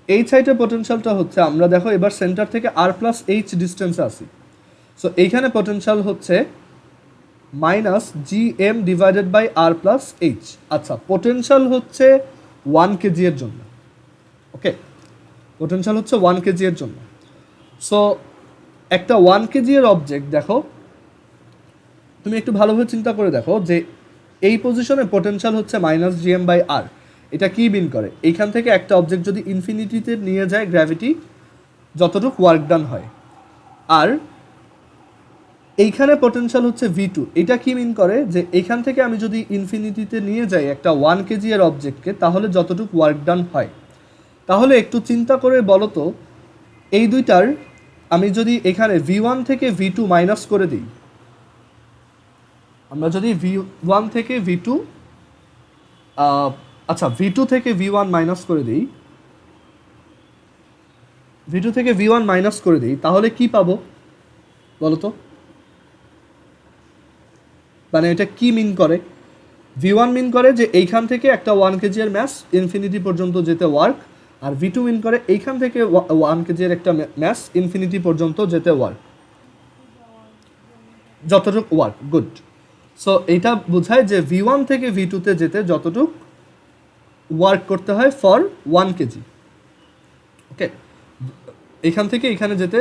এইচ হাইটে পটেনশিয়ালটা হচ্ছে, আমরা দেখো এবার সেন্টার থেকে r+h ডিস্টেন্সে আসি। সো এইখানে পটেনশিয়াল হচ্ছে minus GM divided by r+h। আচ্ছা, পটেনশিয়াল হচ্ছে 1 kg এর জন্য। ওকে, পটেনশিয়াল হচ্ছে 1 kg এর জন্য। সো একটা 1 kg এর অবজেক্ট, দেখো তুমি একটু ভালোভাবে চিন্তা করে দেখো যে এই পজিশনে পটেনশিয়াল হচ্ছে মাইনাস GM/r। এটা কি মিন করে? এইখান থেকে একটা অবজেক্ট যদি ইনফিনিটিতে নিয়ে যায় গ্র্যাভিটি, যতটুকু ওয়ার্ক ডান হয়, আর এইখানে পটেনশিয়াল হচ্ছে V2। এটা কি মিন করে যে এইখান থেকে আমি যদি ইনফিনিটিতে নিয়ে যাই একটা 1 kg এর অবজেক্টকে, তাহলে যতটুকু ওয়ার্ক ডান হয়। তাহলে একটু চিন্তা করে বলো তো, এই দুইটার আমি যদি এখানে V1 থেকে V2 মাইনাস করে দিই, আমরা যদি V1 থেকে V2 আচ্ছা V2 থেকে V1 মাইনাস করে দিই, V2 থেকে V1 মাইনাস করে দিই, তাহলে কি পাবো বলো তো? মানে এটা কি মিন করে V1 মিন করে যে এইখান থেকে একটা 1 কেজি এর ম্যাস ইনফিনিটি পর্যন্ত যেতে ওয়ার্ক, আর V2 মিন করে এইখান থেকে 1 কেজি এর একটা ম্যাস ইনফিনিটি পর্যন্ত যেতে ওয়ার্ক, যতটুকু ওয়ার্ক। গুড। সো এইটা বোঝায় যে V1 থেকে V2 তে যেতে যতটুকু ওয়ার্ক করতে হয় ফর 1 কেজি। ওকে, এখান থেকে এখানে যেতে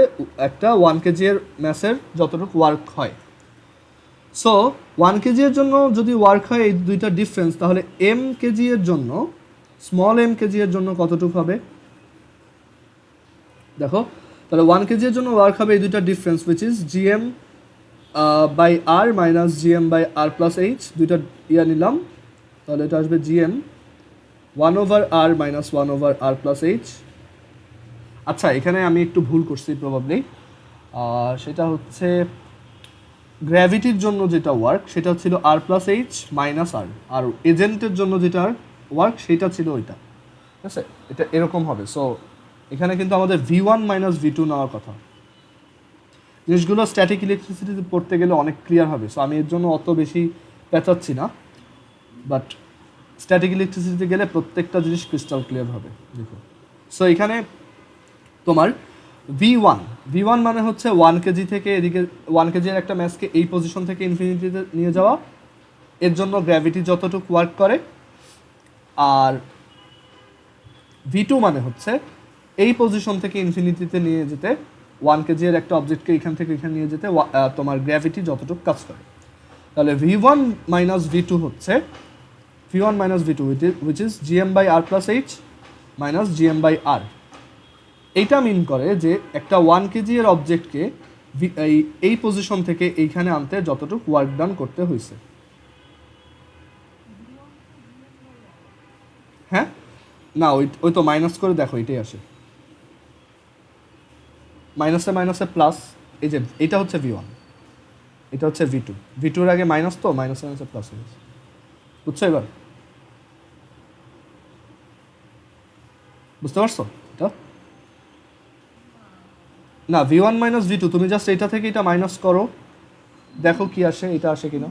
একটা 1 কেজি এর ম্যাসের যতটুকু ওয়ার্ক হয়। সো 1 কেজি এর জন্য যদি ওয়ার্ক হয় এই দুইটা ডিফারেন্স, তাহলে m কেজি এর জন্য, স্মল m কেজি এর জন্য কতটুকু হবে দেখো। তাহলে 1 কেজি এর জন্য ওয়ার্ক হবে এই দুইটা difference, which is gm by r minus gm by r plus h, দুইটা ইয়া নিলাম, তাহলে এটা আসবে gm 1/r minus 1/r plus h। আচ্ছা, এখানে আমি একটু ভুল করছি প্রবাবলি, সেটা হচ্ছে গ্র্যাভিটির জন্য যেটা ওয়ার্ক সেটা ছিল আর প্লাস এইচ মাইনাস আর, আর এজেন্টের জন্য যেটা ওয়ার্ক সেটা ছিল ওইটা, ঠিক আছে? এটা এরকম হবে। সো এখানে কিন্তু আমাদের V1 মাইনাস V2 নেওয়ার কথা। জিনিসগুলো স্ট্যাটিক ইলেকট্রিসিটিতে পড়তে গেলে অনেক ক্লিয়ার হবে, সো আমি এর জন্য অত বেশি পেঁচাচ্ছি না, বাট স্ট্যাটিক ইলেকট্রিসিটিতে গেলে প্রত্যেকটা জিনিস ক্রিস্টাল ক্লিয়ার হবে। দেখো, সো এখানে তোমার V1 মানে হচ্ছে 1 কেজি থেকে এদিকে 1 কেজি এর একটা ম্যাসকে এই পজিশন থেকে ইনফিনিটিতে নিয়ে যাওয়া, এর জন্য গ্র্যাভিটি যতটুকু ওয়ার্ক করে। আর V2 মানে হচ্ছে এই পজিশন থেকে ইনফিনিটিতে নিয়ে যেতে 1 কেজি এর একটা অবজেক্টকে এখান থেকে এখানে নিয়ে যেতে তোমার গ্র্যাভিটি যতটুকু কাজ করে। তাহলে V1 মাইনাস V2 হচ্ছে V1 minus V2 which is gm by r plus h minus gm by r। এইটা মিন করে যে একটা 1 কেজি এর অবজেক্টকে এই পজিশন থেকে এইখানে আনতে যতটুকু ওয়ার্ক ডান করতে হয়েছে। হ্যাঁ, না ওই তো মাইনাস করে দেখো, এটাই আসে মাইনাসে মাইনাসে প্লাস। এই যে এটা হচ্ছে V1, এটা হচ্ছে V2, V2 এর আগে মাইনাস, তো মাইনাসে মাইনাসে প্লাস হয়ে গেছে। বুঝছো এবার? বুঝতে পারছো এটা? না, V1 মাইনাস V2, তুমি জাস্ট এটা থেকে এটা মাইনাস করো, দেখো কি আসে, এটা আসে কিনা।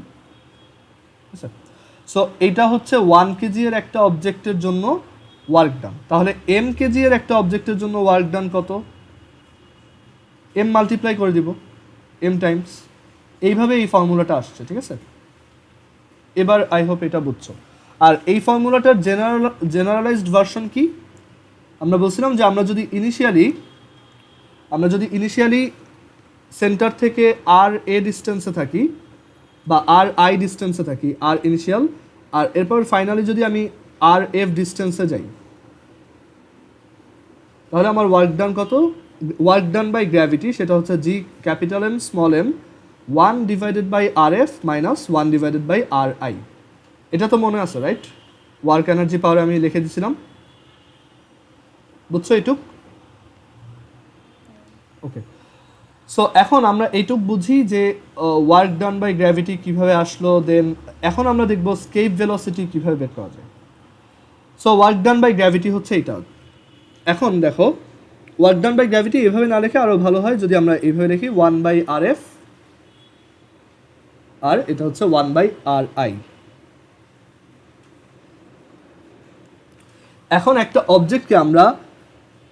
ঠিক আছে? সো এইটা হচ্ছে 1 কেজি এর একটা অবজেক্টের জন্য ওয়ার্ক ডান। তাহলে m কেজি এর একটা অবজেক্টের জন্য ওয়ার্ক ডান কত? m মাল্টিপ্লাই করে দিব m টাইমস, এইভাবে এই ফর্মুলাটা আসছে। ঠিক আছে, এবার আই হোপ এটা বুঝছো। আর এই ফর্মুলাটার জেনারেলাইজড ভার্সন কি? আমরা বলছিলাম যে আমরা যদি ইনিশিয়ালি সেন্টার থেকে আর এ ডিস্টেন্সে থাকি বা আর আই ডিস্টেন্সে থাকি, আর ইনিশিয়াল, আর এরপর ফাইনালি যদি আমি আর এফ ডিস্টেন্সে যাই, তাহলে আমার ওয়ার্ক ডান কত? ওয়ার্ক ডান বাই গ্র্যাভিটি সেটা হচ্ছে G capital M small M 1 divided by R F minus 1 divided by R I. এটা তো মনে আছে, রাইট? ওয়ার্ক এনার্জি পাওয়ার আমি লিখে দিয়েছিলাম, বুঝছো এইটুক? ওকে, সো এখন আমরা এইটুক বুঝি যে ওয়ার্ক ডান বাই গ্র্যাভিটি কীভাবে আসলো। দেন এখন আমরা দেখব স্কেপ ভেলোসিটি কীভাবে বের করা যায়। So work done by gravity হচ্ছে এটা। এখন দেখো, ওয়ার্ক ডান বাই গ্র্যাভিটি এভাবে না লেখে আরও ভালো হয় যদি আমরা এইভাবে লিখি 1 বাই আর এফ, আর এটা হচ্ছে 1 বাই আর আই। এখন একটা অবজেক্টকে আমরা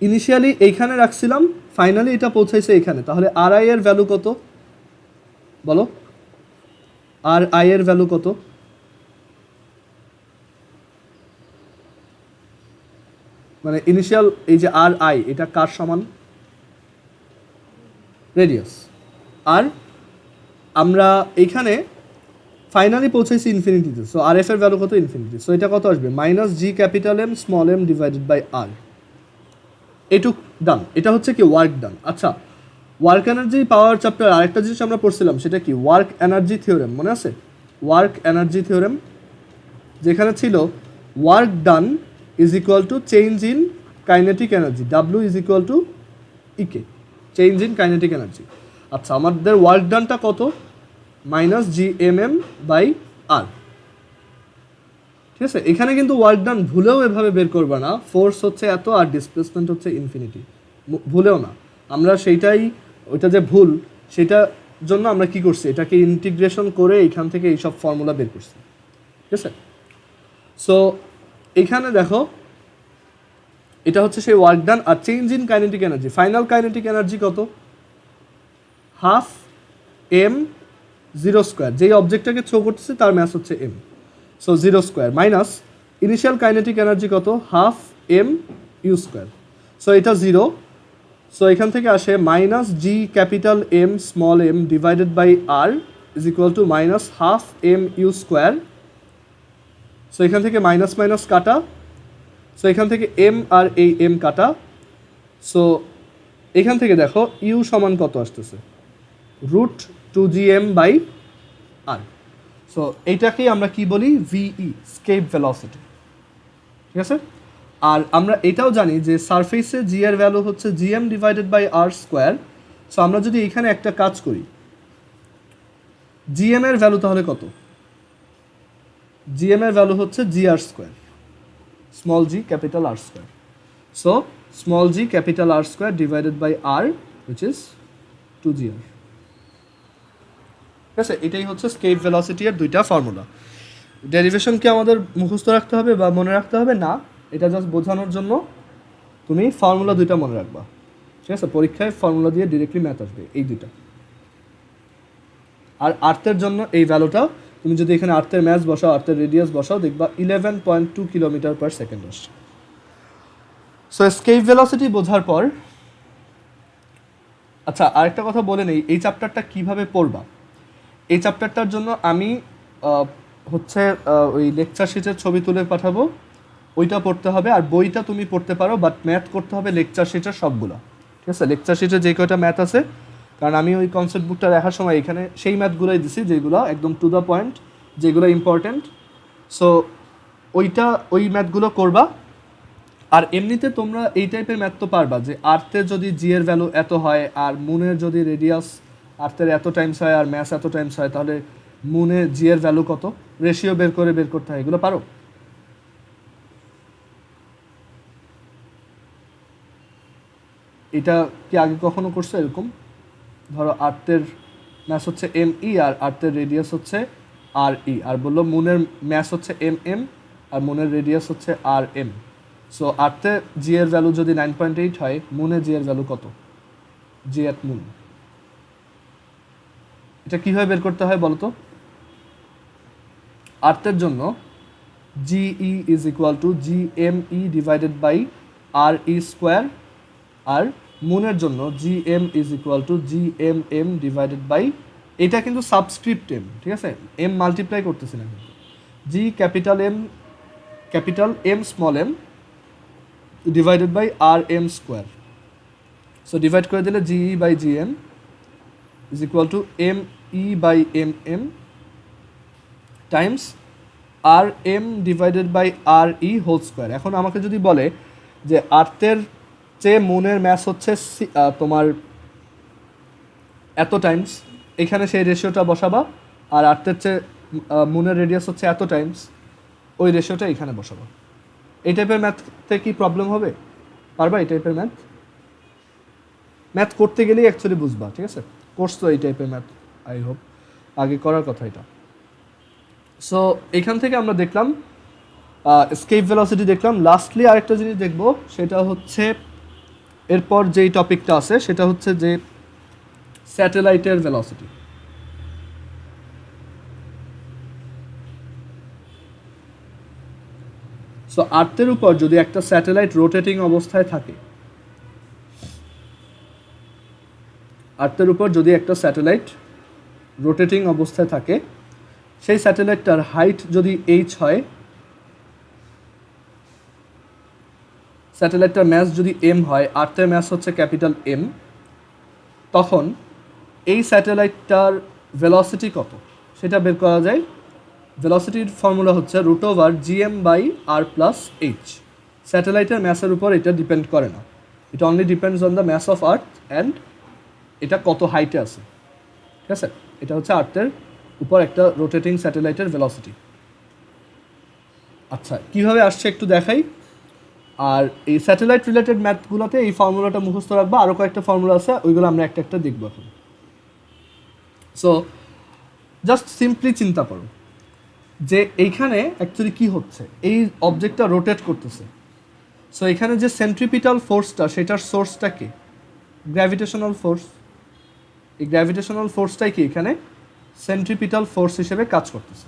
ইনিশিয়ালি এইখানে রাখছিলাম, ফাইনালি এটা পৌঁছাইছে এখানে, তাহলে আর আই এর ভ্যালু কত বলো? আর আই এর ভ্যালু কত? মানে ইনিশিয়াল এই যে আর আই, এটা কার সমান? রেডিয়াস। আর আমরা এইখানে ফাইনালি পৌঁছাইছি ইনফিনিটিতে, সো আর এফ এর ভ্যালু কত? ইনফিনিটি। সো এটা কত আসবে? Minus G capital M small M divided by R. এটুক ডান, এটা হচ্ছে কি ওয়ার্ক ডান। আচ্ছা, ওয়ার্ক এনার্জি পাওয়ার চ্যাপ্টার আরেকটা জিনিস আমরা পড়ছিলাম, সেটা কি? ওয়ার্ক এনার্জি থিওরেম, মনে আছে? ওয়ার্ক এনার্জি থিওরেম, যেখানে ছিল work done is equal to change in kinetic energy, W is equal to E K, change in kinetic energy. আচ্ছা, আমাদের ওয়ার্ক ডানটা কত? Minus G M M by R. ঠিক আছে, এখানে কিন্তু ওয়ার্ক ডান ভুলেও এভাবে বের করবে না, ফোর্স হচ্ছে এত আর ডিসপ্লেসমেন্ট হচ্ছে ইনফিনিটি, ভুলেও না। আমরা সেইটাই, ওইটা যে ভুল সেটার জন্য আমরা কি করছি, এটাকে ইন্টিগ্রেশন করে এইখান থেকে এইসব ফর্মুলা বের করছি। ঠিক আছে? সো এখানে দেখো এটা হচ্ছে সেই ওয়ার্ক ডান। আর change in kinetic energy, final kinetic energy কত? হাফ এম জিরো স্কোয়ার, যেই অবজেক্টটাকে থ্রো করতেছে তার ম্যাস হচ্ছে M, so zero square minus initial kinetic energy কত? Half M U square, so এটা জিরো। সো এখান থেকে আসে minus G capital M small M divided by R is equal to minus half M U square. So এখান থেকে minus minus কাটা, so এখান থেকে এম আর এই এম কাটা। সো এখান থেকে দেখো ইউ সমান কত আসতেছে? Root two G M by R. So এইটাকেই আমরা কি বলি? V E, escape velocity. ঠিক আছে? আর আমরা এটাও জানি যে সারফেসে জি এর ভ্যালু হচ্ছে G M divided by R square. So আমরা যদি এখানে একটা কাজ করি, জি এম এর ভ্যালু তাহলে কত? জি এম এর ভ্যালু হচ্ছে G R square, small G capital R square. So small G capital R square divided by R which is two G R. ঠিক আছে? এটাই হচ্ছে স্কেপ ভেলোসিটি এর দুইটা ফর্মুলা। ডেরিভেশন কি আমাদের মুখস্থ রাখতে হবে বা মনে রাখতে হবে? না, এটা জাস্ট বোঝানোর জন্য তুমি ফর্মুলা দুইটা মনে রাখবা। ঠিক আছে? পরীক্ষায় ফর্মুলা দিয়ে ডিরেক্টলি ম্যাথ আসবে এই দুইটা। আর আর্থের জন্য এই ভ্যালুটা তুমি যদি এখানে আর্থের ম্যাথ বসাও, আর্থের রেডিয়াস বসাও, দেখবা 11.2 কিলোমিটার পার সেকেন্ড আসছে। সো স্কেপ ভেলোসিটি বোঝার পর, আচ্ছা আরেকটা কথা বলে নেই, এই চ্যাপ্টারটা কিভাবে পড়বা। এই চ্যাপ্টারটার জন্য আমি হচ্ছে ওই লেকচার শিটের ছবি তুলে পাঠাবো, ওইটা পড়তে হবে। আর বইটা তুমি পড়তে পারো, বাট ম্যাথ করতে হবে লেকচার শিটের সবগুলো। ঠিক আছে? লেকচার শিটে যে কয়টা ম্যাথ আছে, কারণ আমি ওই কনসেপ্ট বুকটা দেখার সময় এখানে সেই ম্যাথগুলোই দিছি যেগুলো একদম টু দ্য পয়েন্ট, যেগুলো ইম্পর্টেন্ট। সো ওই ম্যাথগুলো করবা। আর এমনিতে তোমরা এই টাইপের ম্যাথ তো পারবা যে আর্থের যদি জি এর ভ্যালু এত হয় আর মুনের যদি রেডিয়াস আর্থের এত টাইমস হয় আর ম্যাস এত টাইমস হয়, তাহলে মুনে জি এর ভ্যালু কত, রেশিও বের করতে হয়। এগুলো পারো? এটা কি আগে কখনো করছো এরকম? ধরো আর্থের ম্যাস হচ্ছে এম ই আর আর্থের রেডিয়াস হচ্ছে আর ই, আর বললো মুনের ম্যাস হচ্ছে এম এম আর মুনের রেডিয়াস হচ্ছে আর এম। সো আর্থে জি এর ভ্যালু যদি 9.8 হয়, মুনে জি এর ভ্যালু কত? G at moon. এটা কীভাবে বের করতে হয় বলো তো? আর্থের জন্য G E is equal to G M E divided by R E square, আর মুনের জন্য G M is equal to G M M divided by, এটা কিন্তু সাবস্ক্রিপ্ট এম, ঠিক আছে? এম মাল্টিপ্লাই করতেছি না কিন্তু, G capital M small M divided by R M square. So divide করে দিলে GE by G M is equal to M E by M M times R M divided by R E whole square. এখন আমাকে যদি বলে যে আর্থের চেয়ে মুনের mass হচ্ছে তোমার এত টাইমস, এখানে সেই রেশিওটা বসাবা। আর আর্থের চেয়ে মুনের রেডিয়াস হচ্ছে এত টাইমস, ওই রেশিওটা এখানে বসাবা। এই টাইপের ম্যাথতে কি প্রবলেম হবে? পারবা এই টাইপের ম্যাথ করতে গেলেই অ্যাকচুয়ালি বুঝবা। ঠিক আছে? করছো এই টাইপের ম্যাথ, আই হোপ আগে করার কথা এটা। সো এখান থেকে আমরা দেখলাম স্কেপ ভেলোসিটি দেখলাম। লাস্টলি আরেকটা জিনিস দেখবো, সেটা হচ্ছে এরপর যেই টপিকটা আছে সেটা হচ্ছে যে স্যাটেলাইটের ভেলোসিটি। সো আর্থের উপর যদি একটা স্যাটেলাইট রোটেটিং অবস্থায় থাকে, আর্থের উপর যদি একটা স্যাটেলাইট রোটেটিং অবস্থায় থাকে, সেই স্যাটেলাইটটার হাইট যদি এইচ হয়, স্যাটেলাইটটার ম্যাস যদি এম হয়, আর্থের ম্যাস হচ্ছে ক্যাপিটাল এম, তখন এই স্যাটেলাইটটার ভেলোসিটি কত সেটা বের করা যায়। ভেলোসিটির ফর্মুলা হচ্ছে root over GM by R plus H. স্যাটেলাইটের ম্যাসের উপর এটা ডিপেন্ড করে না, এটা only depends on the mass of earth and এটা কত হাইটে আছে। ঠিক আছে? এটা হচ্ছে আর্থের উপর একটা রোটেটিং স্যাটেলাইটের ভেলোসিটি। আচ্ছা, কীভাবে আসছে একটু দেখাই। আর এই স্যাটেলাইট রিলেটেড ম্যাথগুলোতে এই ফর্মুলাটা মুখস্থ রাখবা, আরও কয়েকটা ফর্মুলা আছে, ওইগুলো আমরা একটা একটা দেখবো এখন। সো জাস্ট সিম্পলি চিন্তা করো, যে এইখানে অ্যাকচুয়ালি কি হচ্ছে, এই অবজেক্টটা রোটেট করতেছে। সো এখানে যে সেন্ট্রিপিটাল ফোর্সটা, সেটার সোর্সটা কি? Gravitational force. এই গ্র্যাভিটেশনাল ফোর্সটাই কি এখানে সেন্ট্রিপিটাল ফোর্স হিসেবে কাজ করতেছে।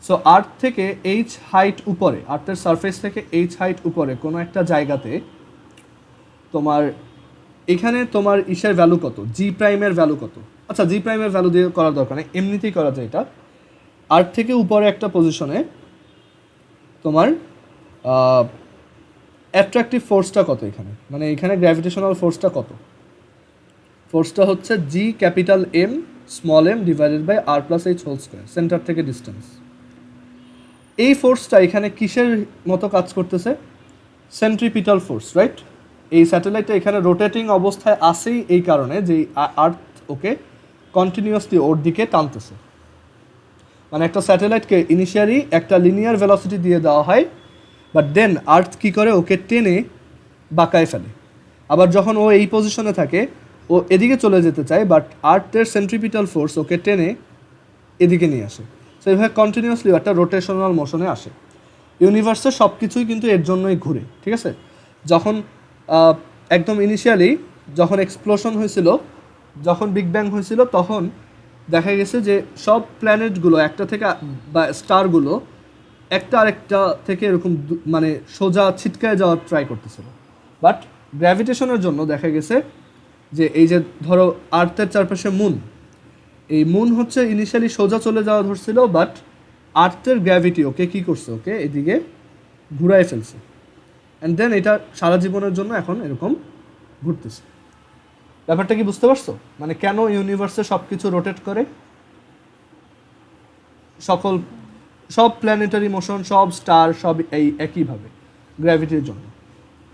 সো আর্থ থেকে এইচ হাইট উপরে, আর্থের সারফেস থেকে এইচ হাইট উপরে কোনো একটা জায়গাতে তোমার এখানে তোমার ইসের ভ্যালু কত, জি প্রাইমের ভ্যালু কত? আচ্ছা, জি প্রাইমের ভ্যালু দিয়ে করার দরকার নেই, এমনিতেই করা যায় এটা। আর্থ থেকে উপরে একটা পজিশনে তোমার অ্যাট্রাকটিভ ফোর্সটা কত এখানে, মানে এখানে গ্র্যাভিটেশনাল ফোর্সটা কত? ফোর্সটা হচ্ছে G capital M small M divided by R plus H whole square, centre থেকে ডিস্টেন্স। এই ফোর্সটা এখানে কিসের মতো কাজ করতেছে? Centripetal force, right? এই স্যাটেলাইটটা এখানে রোটেটিং অবস্থায় আসেই এই কারণে যে আর্থ ওকে কন্টিনিউয়াসলি ওর দিকে টানতেছে। মানে একটা স্যাটেলাইটকে ইনিশিয়ালি একটা লিনিয়ার ভেলোসিটি দিয়ে দেওয়া হয়, বাট দেন আর্থ কী করে, ওকে টেনে বাঁকায় ফেলে। আবার যখন ও এই পজিশনে থাকে, ও এদিকে চলে যেতে চায়, বাট আর্থের সেন্ট্রিপিটাল ফোর্স ওকে টেনে এদিকে নিয়ে আসে। সো এইভাবে কন্টিনিউয়াসলি একটা রোটেশনাল মোশনে আসে। ইউনিভার্সের সব কিছুই কিন্তু এর জন্যই ঘুরে, ঠিক আছে? যখন একদম ইনিশিয়ালি যখন এক্সপ্লোশন হয়েছিল, যখন বিগ ব্যাং হয়েছিল, তখন দেখা গেছে যে সব প্ল্যানেটগুলো একটা থেকে বা স্টারগুলো একটা আরেকটা থেকে এরকম মানে সোজা ছিটকায় যাওয়ার ট্রাই করতেছিল। বাট গ্র্যাভিটেশনের জন্য দেখা গেছে যে এই যে ধরো আর্থের চারপাশে মুন, এই মুন হচ্ছে ইনিশিয়ালি সোজা চলে যাওয়া ধরছিল, বাট আর্থের গ্র্যাভিটি ওকে কী করছে, ওকে এদিকে ঘুরায় ফেলছে। অ্যান্ড দেন এটা সারা জীবনের জন্য এখন এরকম ঘুরতেছে। ব্যাপারটা কি বুঝতে পারছো? মানে কেন ইউনিভার্সে সব কিছু রোটেট করে, সব প্ল্যানেটারি মোশন, সব স্টার, সব এই একইভাবে গ্র্যাভিটির জন্য।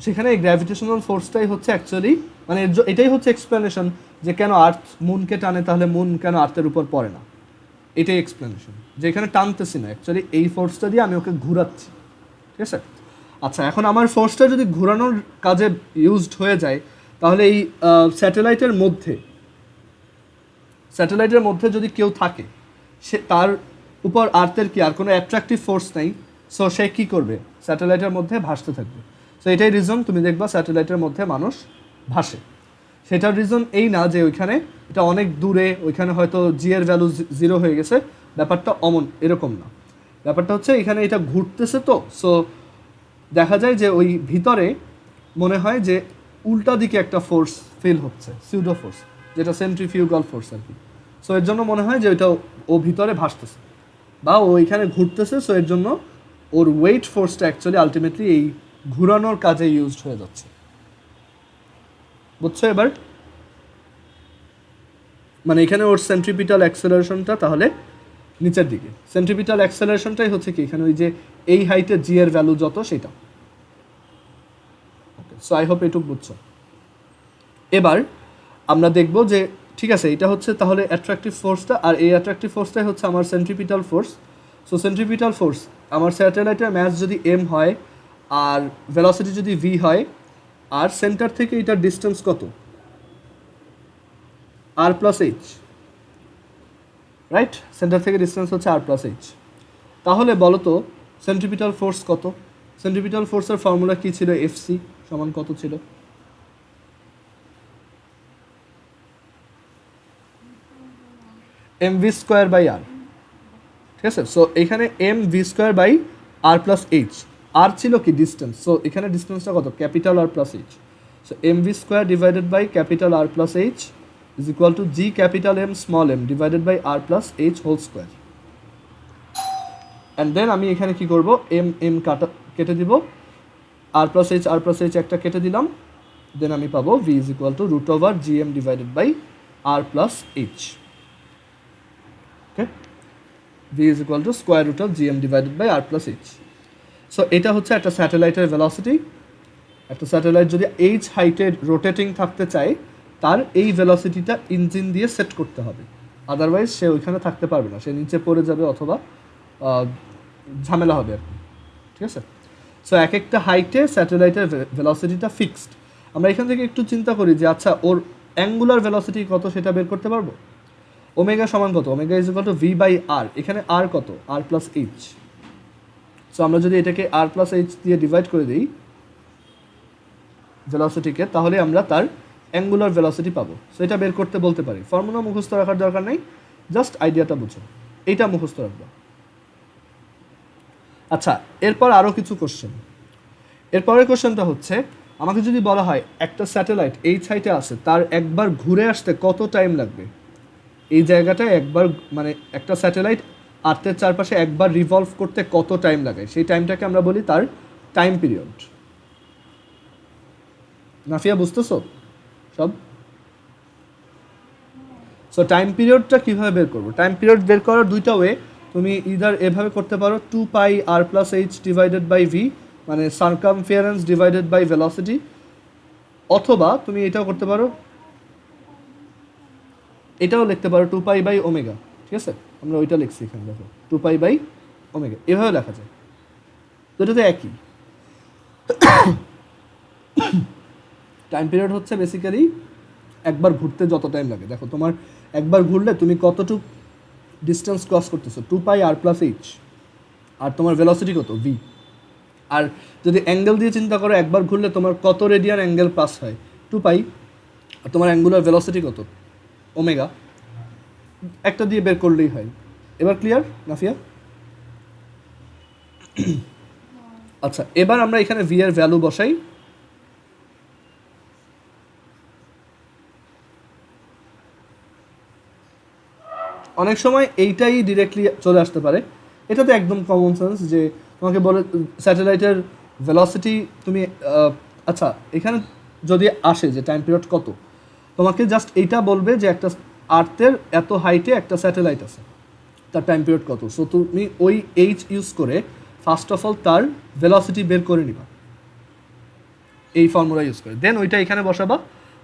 সেখানে এই গ্র্যাভিটেশনাল ফোর্সটাই হচ্ছে অ্যাকচুয়ালি, মানে এটাই হচ্ছে এক্সপ্লেনেশন যে কেন আর্থ মুনকে টানে, তাহলে মুন কেন আর্থের উপর পড়ে না। এটাই এক্সপ্লেনেশন, যে এখানে টানতেছি না, অ্যাকচুয়ালি এই ফোর্সটা দিয়ে আমি ওকে ঘুরাচ্ছি, ঠিক আছে? আচ্ছা, এখন আমার ফোর্সটা যদি ঘোরানোর কাজে ইউজড হয়ে যায়, তাহলে এই স্যাটেলাইটের মধ্যে যদি কেউ থাকে, সে তার উপর আর্থের কি আর কোনো অ্যাট্রাকটিভ ফোর্স নেই, সো সে কী করবে? স্যাটেলাইটের মধ্যে ভাসতে থাকবে। সো এটাই রিজন তুমি দেখবা স্যাটেলাইটের মধ্যে মানুষ ভাসে। সেটার রিজন এই না যে ওইখানে এটা অনেক দূরে, ওইখানে হয়তো জি এর ভ্যালু 0 হয়ে গেছে, ব্যাপারটা এরকম না। ব্যাপারটা হচ্ছে এখানে এটা ঘুরতেছে, তো সো দেখা যায় যে ওই ভিতরে মনে হয় যে উল্টা দিকে একটা ফোর্স ফিল হচ্ছে, সিউডো ফোর্স, যেটা সেন্ট্রিফিউগাল ফোর্স আর কি। সো এর জন্য মনে হয় যে ওইটা ও ভিতরে ভাসতেছে বা ও এখানে ঘুরতেছে। সো এর জন্য ওর ওয়েট ফোর্সটা অ্যাকচুয়ালি আলটিমেটলি এই ঘুরানোর কাজে ইউজড হয়ে যাচ্ছে। বুঝছো এবার? মানে এখানে ওর সেন্ট্রিপিটাল অ্যাক্সেলারেশনটা তাহলে নিচের দিকে। সেন্ট্রিপিটাল অ্যাক্সেলারেশনটাই হচ্ছে কি এখানে ওই যে এই হাইটের জি এর ভ্যালু যত সেটা। সো আই হোপ এটুকু বুঝছো। এবার আমরা দেখব যে ঠিক আছে, এটা হচ্ছে তাহলে অ্যাট্রাকটিভ ফোর্সটা, আর এই অ্যাট্রাকটিভ ফোর্সটাই হচ্ছে আমার centripetal force. So centripetal force আমার স্যাটেলাইটের ম্যাস যদি এম হয় আর ভেলোসিটি যদি ভি হয়, আর সেন্টার থেকে এটার ডিস্টেন্স কত? R plus H, right? Centre থেকে ডিস্টেন্স হচ্ছে আর প্লাস এইচ। তাহলে বলো তো সেন্ট্রিপিটাল ফোর্স কত? সেন্ট্রিপিটাল ফোর্সের ফর্মুলা কী ছিল? এফসি সমান কত ছিল? M V square by R, ঠিক আছে? সো এখানে M V square by R plus H, R ছিল কি ডিস্টেন্স, সো এখানে ডিস্টেন্সটা কত? Capital R plus H. So M V square divided by capital R plus H is equal to G capital M small M divided by R plus H whole square. And then আমি এখানে কি করব? M কেটে দিব, আর plus H একটা কেটে দিলাম, then আমি পাবো V is equal to root over G M divided by R plus H. Okay, V is equal to square root of G M divided by R plus H. So এটা হচ্ছে একটা স্যাটেলাইটের velocity. একটা satellite যদি H হাইটে rotating থাকতে চায়, তার এই ভেলোসিটিটা ইঞ্জিন দিয়ে সেট করতে হবে, আদারওয়াইজ সে ওইখানে থাকতে পারবে না, সে নিচে পড়ে যাবে অথবা ঝামেলা হবে আর কি, ঠিক আছে? সো এক একটা হাইটে স্যাটেলাইটের ভেলোসিটিটা ফিক্সড। আমরা এখান থেকে একটু চিন্তা করি যে আচ্ছা ওর অ্যাঙ্গুলার ভেলোসিটি কত সেটা বের করতে পারবো? ওমেগা সমান কত? Omega is equal to V by R. এখানে আর কত? R plus H. সো আমরা যদি এটাকে আর প্লাস এইচ দিয়ে ডিভাইড করে দিই ভেলোসিটিকে, তাহলে আমরা তার অ্যাঙ্গুলার ভেলোসিটি পাবো। সো এটা বের করতে বলতে পারি। ফর্মুলা মুখস্থ রাখার দরকার নেই, জাস্ট আইডিয়াটা বুঝো, এইটা মুখস্থ রাখবো। আচ্ছা, এরপর আরও কিছু কোশ্চেন। এরপরের কোশ্চেনটা হচ্ছে, আমাকে যদি বলা হয় একটা স্যাটেলাইট এই সাইটে আছে, তার একবার ঘুরে আসতে কত টাইম লাগবে? এই জায়গাটায় একবার, মানে একটা স্যাটেলাইট আর্থের চারপাশে একবার রিভলভ করতে কত টাইম লাগে, সেই টাইমটাকে আমরা বলি তার টাইম পিরিয়ড। নাফিয়া বুঝতেছো সব? সো টাইম পিরিয়ডটা কীভাবে বের করবো? টাইম পিরিয়ড বের করার দুইটা ওয়ে। তুমি ইদার এভাবে করতে পারো, 2 pi R plus H divided by V, মানে সার্কামফারেন্স ডিভাইডেড বাই ভেলোসিটি, অথবা তুমি এটাও করতে পারো, এটাও লিখতে পারো 2 পাই বাই ওমেগা। ঠিক আছে, আমরা ওইটা লিখছি এখানে, দেখো 2 পাই বাই ওমেগা, এভাবে লেখা যায়। তো এটা তো একই। টাইম পিরিয়ড হচ্ছে বেসিক্যালি একবার ঘুরতে যত টাইম লাগে। দেখো তোমার একবার ঘুরলে তুমি কতটুক ডিস্টেন্স ক্রস করতেছো, 2 পাই আর প্লাস এইচ, আর তোমার ভেলোসিটি কত? ভি। আর যদি অ্যাঙ্গেল দিয়ে চিন্তা করো, একবার ঘুরলে তোমার কত রেডিয়ান অ্যাঙ্গেল পাস হয়? 2 পাই। আর তোমার অ্যাঙ্গুলার ভেলোসিটি কত? ওমেগা। একটা দিয়ে বের করলেই হয়। এবার ক্লিয়ার নাফিয়া? আচ্ছা, এবার আমরা এখানে ভি এর ভ্যালু বসাই। অনেক সময় এইটাই ডিরেক্টলি চলে আসতে পারে। এটা তো একদম কমন সেন্স যে তোমাকে বলে স্যাটেলাইটের ভেলোসিটি তুমি, আচ্ছা এখানে যদি আসে যে টাইম পিরিয়ড কত, তোমাকে জাস্ট এইটা বলবে যে একটা আর্থের এত হাইটে একটা স্যাটেলাইট আছে, তার টাইম পিরিয়ড কত। সো তুমি ওই এইচ ইউজ করে ফার্স্ট অফ অল তার ভেলোসিটি বের করে নিবা এই ফর্মুলা ইউজ করে, দেন ওইটা এখানে বসাবা,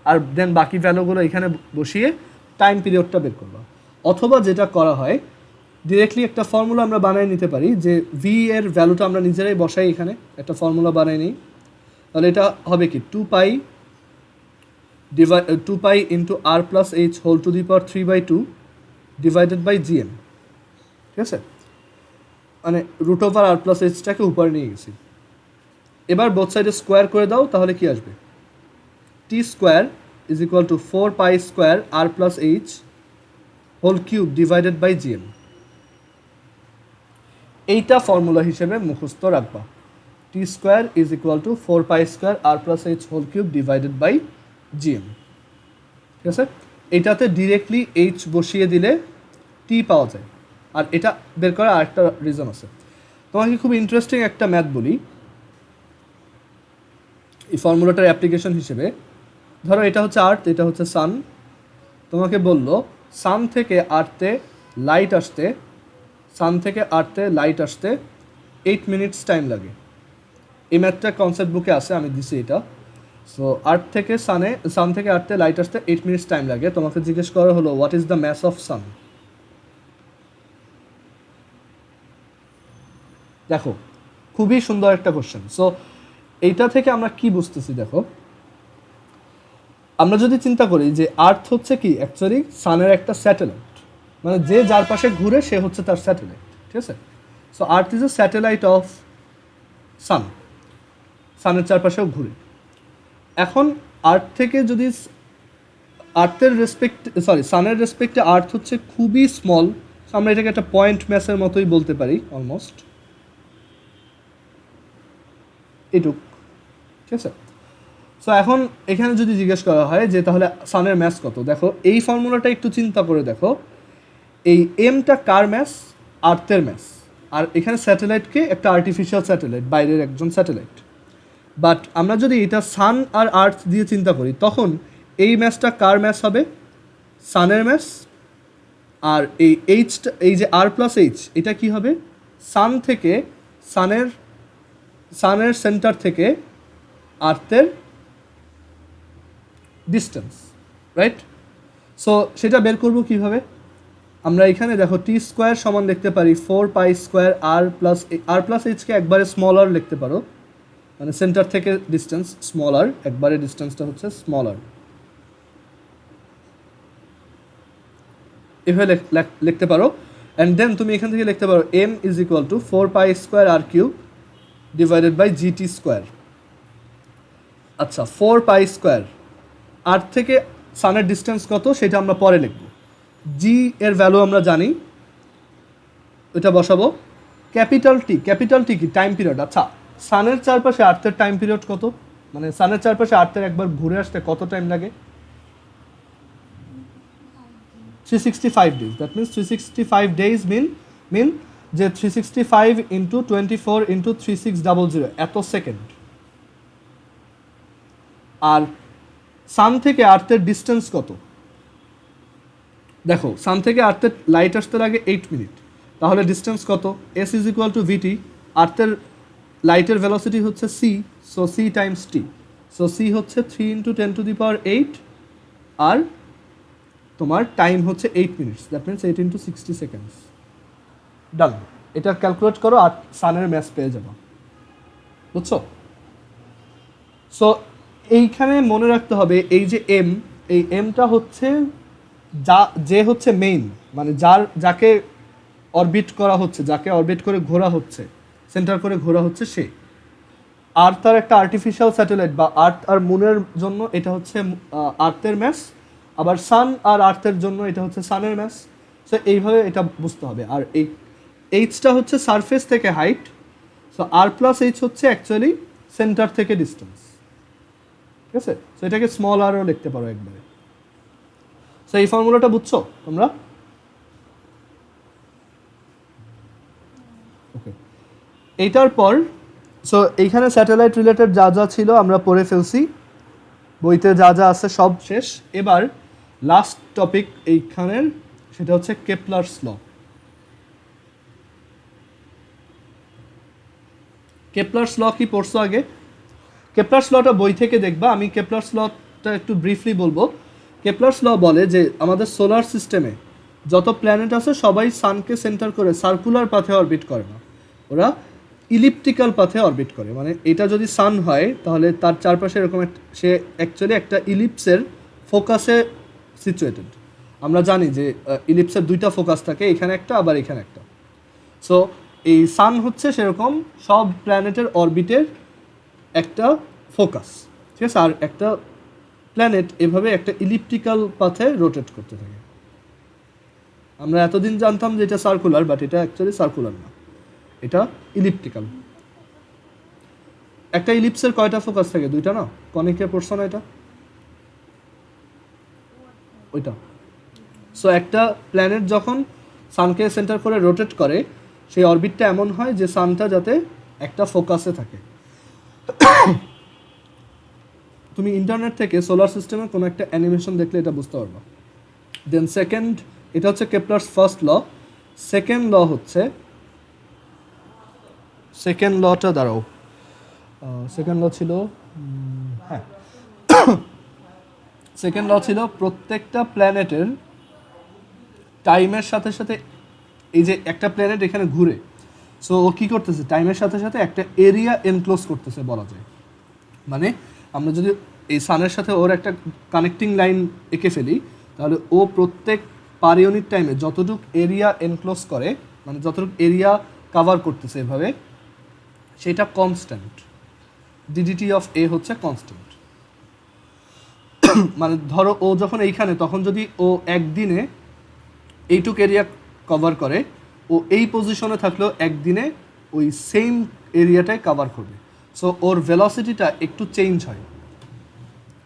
আর দেন বাকি ভ্যালুগুলো এখানে বসিয়ে টাইম পিরিয়ডটা বের করবা। অথবা যেটা করা হয়, ডিরেক্টলি একটা ফর্মুলা আমরা বানিয়ে নিতে পারি, যে ভি এর ভ্যালুটা আমরা নিজেরাই বসাই, এখানে একটা ফর্মুলা বানিয়ে নিই। তাহলে এটা হবে কি 2 pi into R plus H whole to the power 3/2 divided by GM. ঠিক আছে, মানে রুট ওভার আর প্লাস এইচটাকে উপরে নিয়ে গেছি। এবার বোথ সাইডে স্কোয়ার করে দাও, তাহলে কি আসবে? T square is equal to 4 pi square R plus H whole cube divided by GM. এইটা ফর্মুলা হিসেবে মুখস্থ রাখবা। T square is equal to 4 pi square R plus H whole cube divided by GM. ঠিক আছে, এইটাতে directly H বসিয়ে দিলে টি পাওয়া যায়। আর এটা বের করার আরেকটা রিজন আছে। তোমাকে খুব ইন্টারেস্টিং একটা ম্যাথ বলি এই ফর্মুলাটার অ্যাপ্লিকেশন হিসেবে। ধরো এটা হচ্ছে আর্থ, এটা হচ্ছে সান। তোমাকে বললো সান থেকে আর্থে লাইট আসতে, সান থেকে আর্থে লাইট আসতে 8 মিনিটস টাইম লাগে। এই ম্যাথটা কনসেপ্ট বুকে আছে, আমি দিছি এটা। সো আর্থ থেকে সান থেকে আর্থে লাইট আসতে 8 মিনিটস টাইম লাগে। তোমাকে জিজ্ঞেস করা হলো what is the mass of sun. দেখো খুবই সুন্দর একটা কোশ্চেন। সো এইটা থেকে আমরা কি বুঝতেছি, দেখো আমরা যদি চিন্তা করি যে আর্থ হচ্ছে কি অ্যাকচুয়ালি সানের একটা স্যাটেলাইট, মানে যে যার পাশে ঘুরে সে হচ্ছে তার স্যাটেলাইট। ঠিক আছে, so earth is a satellite of sun, সানের চারপাশেও ঘুরে। এখন আর্থ থেকে যদি সানের রেসপেক্টে আর্থ হচ্ছে খুবই স্মল, আমরা এটাকে একটা পয়েন্ট ম্যাসের মতোই বলতে পারি অলমোস্ট এটুক। ঠিক আছে, সো এখন এখানে যদি জিজ্ঞেস করা হয় যে তাহলে সানের ম্যাস কত, দেখো এই ফর্মুলাটা একটু চিন্তা করে দেখো, এই এমটা কার ম্যাস? আর্থের ম্যাস। আর এখানে স্যাটেলাইটকে একটা আর্টিফিশিয়াল স্যাটেলাইট, বাইরের একজন স্যাটেলাইট। বাট আমরা যদি এটা সান আর আর্থ দিয়ে চিন্তা করি, তখন এই ম্যাসটা কার ম্যাস হবে? সানের ম্যাস। আর এই এইচটা, এই যে আর প্লাস এইচ, এটা কি হবে? সান থেকে সানের সেন্টার থেকে আর্থের ডিস্টেন্স, রাইট? সো সেটা বের করবো কীভাবে? আমরা এখানে দেখো টি স্কোয়ার সমান লিখতে পারি 4 pi square R plus HK একবারে স্মলার লিখতে পারো, মানে সেন্টার থেকে ডিস্টেন্স স্মলার, একবারে ডিস্টেন্সটা হচ্ছে স্মলার। এভাবে লিখতে পারো। অ্যান্ড দেন তুমি এখান থেকে লিখতে পারো m is equal to 4π² r³ divided by GT²। আচ্ছা 4π², আর থেকে সানের ডিস্টেন্স কত সেটা আমরা পরে লিখব। জি এর ভ্যালু আমরা জানি, ওইটা বসাবো। ক্যাপিটাল টি কি? Time period. আচ্ছা সানের চারপাশে আর্থের টাইম পিরিয়ড কত, মানে সানের চারপাশে আর্থের একবার ঘুরে আসতে কত টাইম লাগে? 365 days. That means 365 days mean যে 365 ইন্টু 24 ইন্টু 3600 এত সেকেন্ড। আর সান থেকে আর্থের ডিস্টেন্স কত? দেখো সান থেকে আর্থের লাইট আসতে লাগে 8 মিনিট, তাহলে ডিস্টেন্স কত? S is equal to VT. আর্থের লাইটের ভেলোসিটি হচ্ছে C, so C times T, so C হচ্ছে 3 ইন্টু 10⁻8, আর তোমার টাইম হচ্ছে 8 minutes, that means 8 into 60 seconds. Done, এটা ক্যালকুলেট করো আর সানের ম্যাস পেয়ে যাবো, বুঝছো? সো এইখানে মনে রাখতে হবে এই যে এম, এই এমটা হচ্ছে যে হচ্ছে মেইন, মানে যাকে অরবিট করা হচ্ছে, যাকে অরবিট করে ঘোরা হচ্ছে, সেন্টার করে ঘোরা হচ্ছে সে। আর তার একটা আর্টিফিশিয়াল স্যাটেলাইট বা আর্থ আর মুনের জন্য এটা হচ্ছে আর্থের ম্যাস, আবার সান আর আর্থের জন্য এটা হচ্ছে সানের ম্যাস। সো এইভাবে এটা বুঝতে হবে। আর এই এইচটা হচ্ছে সারফেস থেকে height, so R plus H হচ্ছে অ্যাকচুয়ালি সেন্টার থেকে ডিস্টেন্স, ঠিক আছে? সো এটাকে স্মল আরও লিখতে পারো একবারে। সো এই ফর্মুলাটা বুঝছো তোমরা? ওকে, এইটার পর সো এইখানে স্যাটেলাইট রিলেটেড যা যা ছিল আমরা পড়ে ফেলছি, বইতে যা যা আছে সব শেষ। এবার লাস্ট টপিক এইখানের, সেটা হচ্ছে কেপলারস ল। কেপলারস ল কি পড়ছো আগে? কেপলারস লটা বই থেকে দেখবা, আমি কেপলারস লটা একটু ব্রিফলি বলবো। কেপলারস ল বলে যে আমাদের সোলার সিস্টেমে যত প্ল্যানেট আছে সবাই সানকে সেন্টার করে সার্কুলার পাথে অরবিট করে না, ওরা ইলিপ্টিক্যাল পাথে অরবিট করে। মানে এটা যদি সান হয় তাহলে তার চারপাশে এরকম সে অ্যাকচুয়ালি একটা ইলিপসের ফোকাসে সিচুয়েটেড। আমরা জানি যে ইলিপসের দুইটা ফোকাস থাকে, এখানে একটা আবার এখানে একটা। সো এই সান হচ্ছে সেরকম সব প্ল্যানেটের অরবিটের একটা ফোকাস, ঠিক আছে? আর একটা প্ল্যানেট এভাবে একটা ইলিপ্টিক্যাল পাথে রোটেট করতে থাকে। আমরা এতদিন জানতাম যে এটা সার্কুলার, বাট এটা অ্যাকচুয়ালি সার্কুলার না, এটা ইলিপ্টিক্যাল। একটা ইলিপসের কয়টা ফোকাস থাকে? দুইটা না? কনিকে পড়ছো না এটা? ওইটা। সো একটা প্ল্যানেট যখন সানকে সেন্টার করে রোটেট করে, সেই অরবিটটা এমন হয় যে সানটা যাতে একটা ফোকাসে থাকে। তুমি ইন্টারনেট থেকে সোলার সিস্টেমের কোনো একটা অ্যানিমেশন দেখলে এটা বুঝতে পারবা। দেন সেকেন্ড, এটা হচ্ছে কেপলারস ফার্স্ট ল। সেকেন্ড ল হচ্ছে, সেকেন্ড লটা দাঁড়াও, সেকেন্ড ল ছিল, হ্যাঁ সেকেন্ড ল ছিল প্রত্যেকটা প্ল্যানেটের টাইমের সাথে সাথে, এই যে একটা প্ল্যানেট এখানে ঘুরে, সো ও কী করতেছে? টাইমের সাথে সাথে একটা এরিয়া এনক্লোজ করতেছে বলা যায়। মানে আমরা যদি এই সানের সাথে ওর একটা কানেক্টিং লাইন এঁকে ফেলি, তাহলে ও প্রত্যেক পার ইউনিট টাইমে যতটুকু এরিয়া এনক্লোজ করে, মানে যতটুকু এরিয়া কাভার করতেছে এভাবে, সেটা কনস্ট্যান্ট। ডিডিটি অফ এ হচ্ছে কনস্ট্যান্ট। মানে ধরো ও যখন এইখানে, তখন যদি ও একদিনে এইটুক এরিয়া কভার করে, ও এই পজিশনে থাকলেও একদিনে ওই সেম এরিয়াটাই কভার করবে। সো ওর ভেলোসিটিটা একটু চেঞ্জ হয়,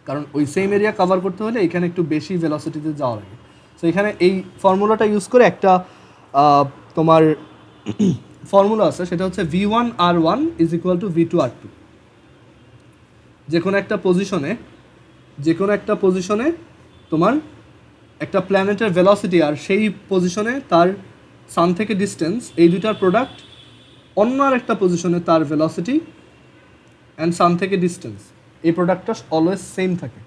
কারণ ওই সেম এরিয়া কভার করতে হলে এখানে একটু বেশি ভেলোসিটিতে যাওয়া লাগে। সো এখানে এই ফর্মুলাটা ইউজ করে একটা তোমার ফর্মুলা আছে, সেটা হচ্ছে V1R1 is equal two V2R2। যে কোনো একটা পজিশনে তোমার একটা প্ল্যানেটের ভেলোসিটি আর সেই পজিশনে তার সান থেকে ডিস্টেন্স, এই দুইটার প্রোডাক্ট, অন্য আর একটা পজিশনে তার ভেলোসিটি অ্যান্ড সান থেকে ডিস্টেন্স, এই প্রোডাক্টটা অলওয়েজ সেম থাকে।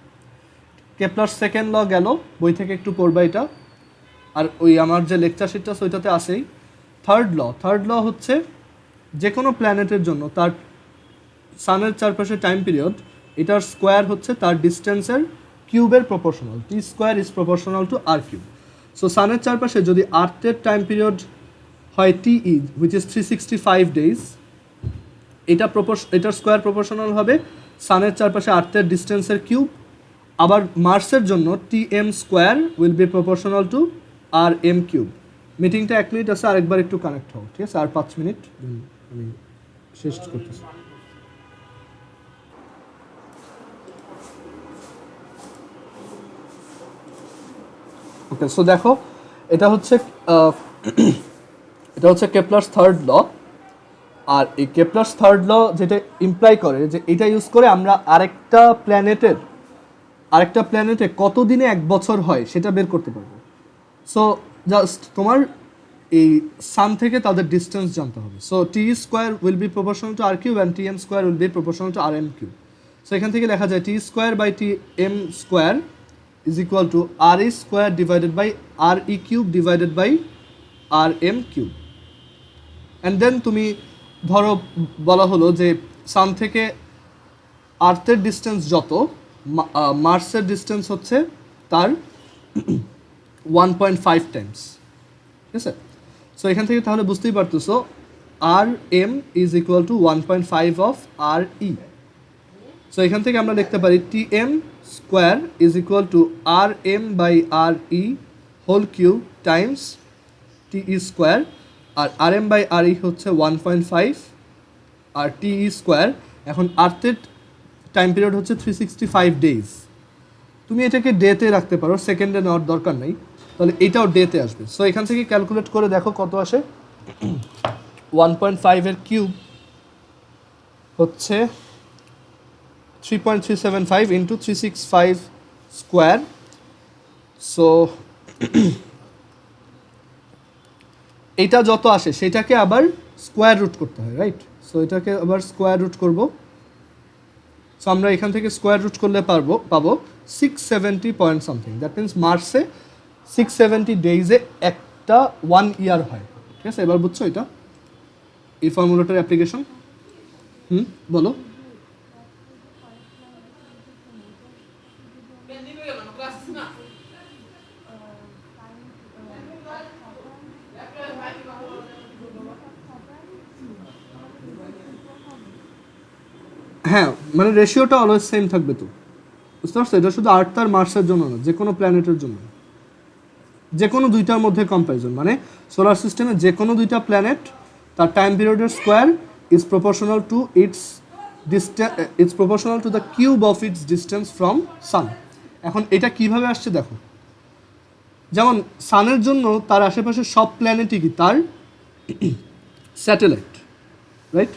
কেপলার সেকেন্ড ল গেল, বই থেকে একটু পড়বা এটা, আর ওই আমার যে লেকচার শিটটা ওইটাতে আসেই। থার্ড ল হচ্ছে যে কোনো প্ল্যানেটের জন্য তার সানের চারপাশে টাইম পিরিয়ড, এটার স্কোয়ার হচ্ছে তার ডিস্টেন্সের কিউবের proportional. T square is proportional to R cube. So সানের চারপাশে যদি আর্থের টাইম পিরিয়ড হয় টিই হুইচ ইজ 365 ডেজ, এটার স্কোয়ার প্রপোর্শনাল হবে সানের চারপাশে আর্থের ডিস্টেন্সের কিউব। আবার মার্সের জন্য T M square will be proportional to R M cube. মিটিংটা 1 মিনিট আছে, আরেকবার একটু কানেক্ট হও, ঠিক আছে? আর 5 মিনিট আমি শেষ করতেছি। ওকে, সো দেখো এটা হচ্ছে কেপলারস থার্ড ল। আর এই কেপলারস থার্ড ল যেটা ইমপ্লাই করে যে এটা ইউজ করে আমরা আরেকটা প্ল্যানেটে কত দিনে 1 বছর হয় সেটা বের করতে পারবো। সো জাস্ট তোমার এই সান থেকে তাদের ডিস্টেন্স জানতে হবে। So T square will be proportional to R cube and T M square will be proportional to R M cube. So এখান থেকে লেখা যায় T square by T M square is equal to R E square divided by R E cube divided by R M cube. And then তুমি ধরো বলা হলো যে সান থেকে আর্থের ডিস্টেন্স যত, মার্সের ডিস্টেন্স হচ্ছে তার 1.5 টাইমস, ঠিক আছে? সো এখান থেকে তাহলে বুঝতেই পারতেছো R M is equal to 1.5 of R E. So এখান থেকে আমরা লিখতে পারি T M square is equal to R M by R E whole cube times T E square. R M by R E হচ্ছে 1.5 আর টি E square. এখন আর্থের time period হচ্ছে 365 days. তুমি এটাকে ডেতে রাখতে পারো, সেকেন্ডে নেওয়ার দরকার নেই, তাহলে এটাও ডেতে আসবে। সো এখান থেকে ক্যালকুলেট করে দেখো কত আসে। 1.5 এর কিউব হচ্ছে 3.375 ইন্টু 365 স্কোয়ার। সো এটা যত আসে সেটাকে আবার স্কোয়ার রুট করতে হয়, রাইট? সো এটাকে আবার স্কোয়ার রুট করবো। সো আমরা এখান থেকে স্কোয়ার রুট করলে পাবো 670 পয়েন্ট সামথিং। দ্যাট মিনস মার্সে 670 ডেইজে একটা 1 ইয়ার হয়, ঠিক আছে? এবার বুঝছো এটা, এই ফর্মুলাটার অ্যাপ্লিকেশন? বলো। হ্যাঁ, মানে রেশিওটা অলওয়েজ সেম থাকবে তো, বুঝতে পারছো? এটা শুধু আর্থ আর মার্সের জন্য না, যে কোনো প্ল্যানেটের জন্য, যে কোনো দুইটার মধ্যে কম্প্যারিজন। মানে সোলার সিস্টেমে যে কোনো দুইটা প্ল্যানেট তার টাইম পিরিয়ডের square is proportional to its proportional to the cube of its distance from sun. এখন এটা কিভাবে আসছে দেখো, যেমন সানের জন্য তার আশেপাশে সব প্ল্যানেটই কি তার স্যাটেলাইট, রাইট?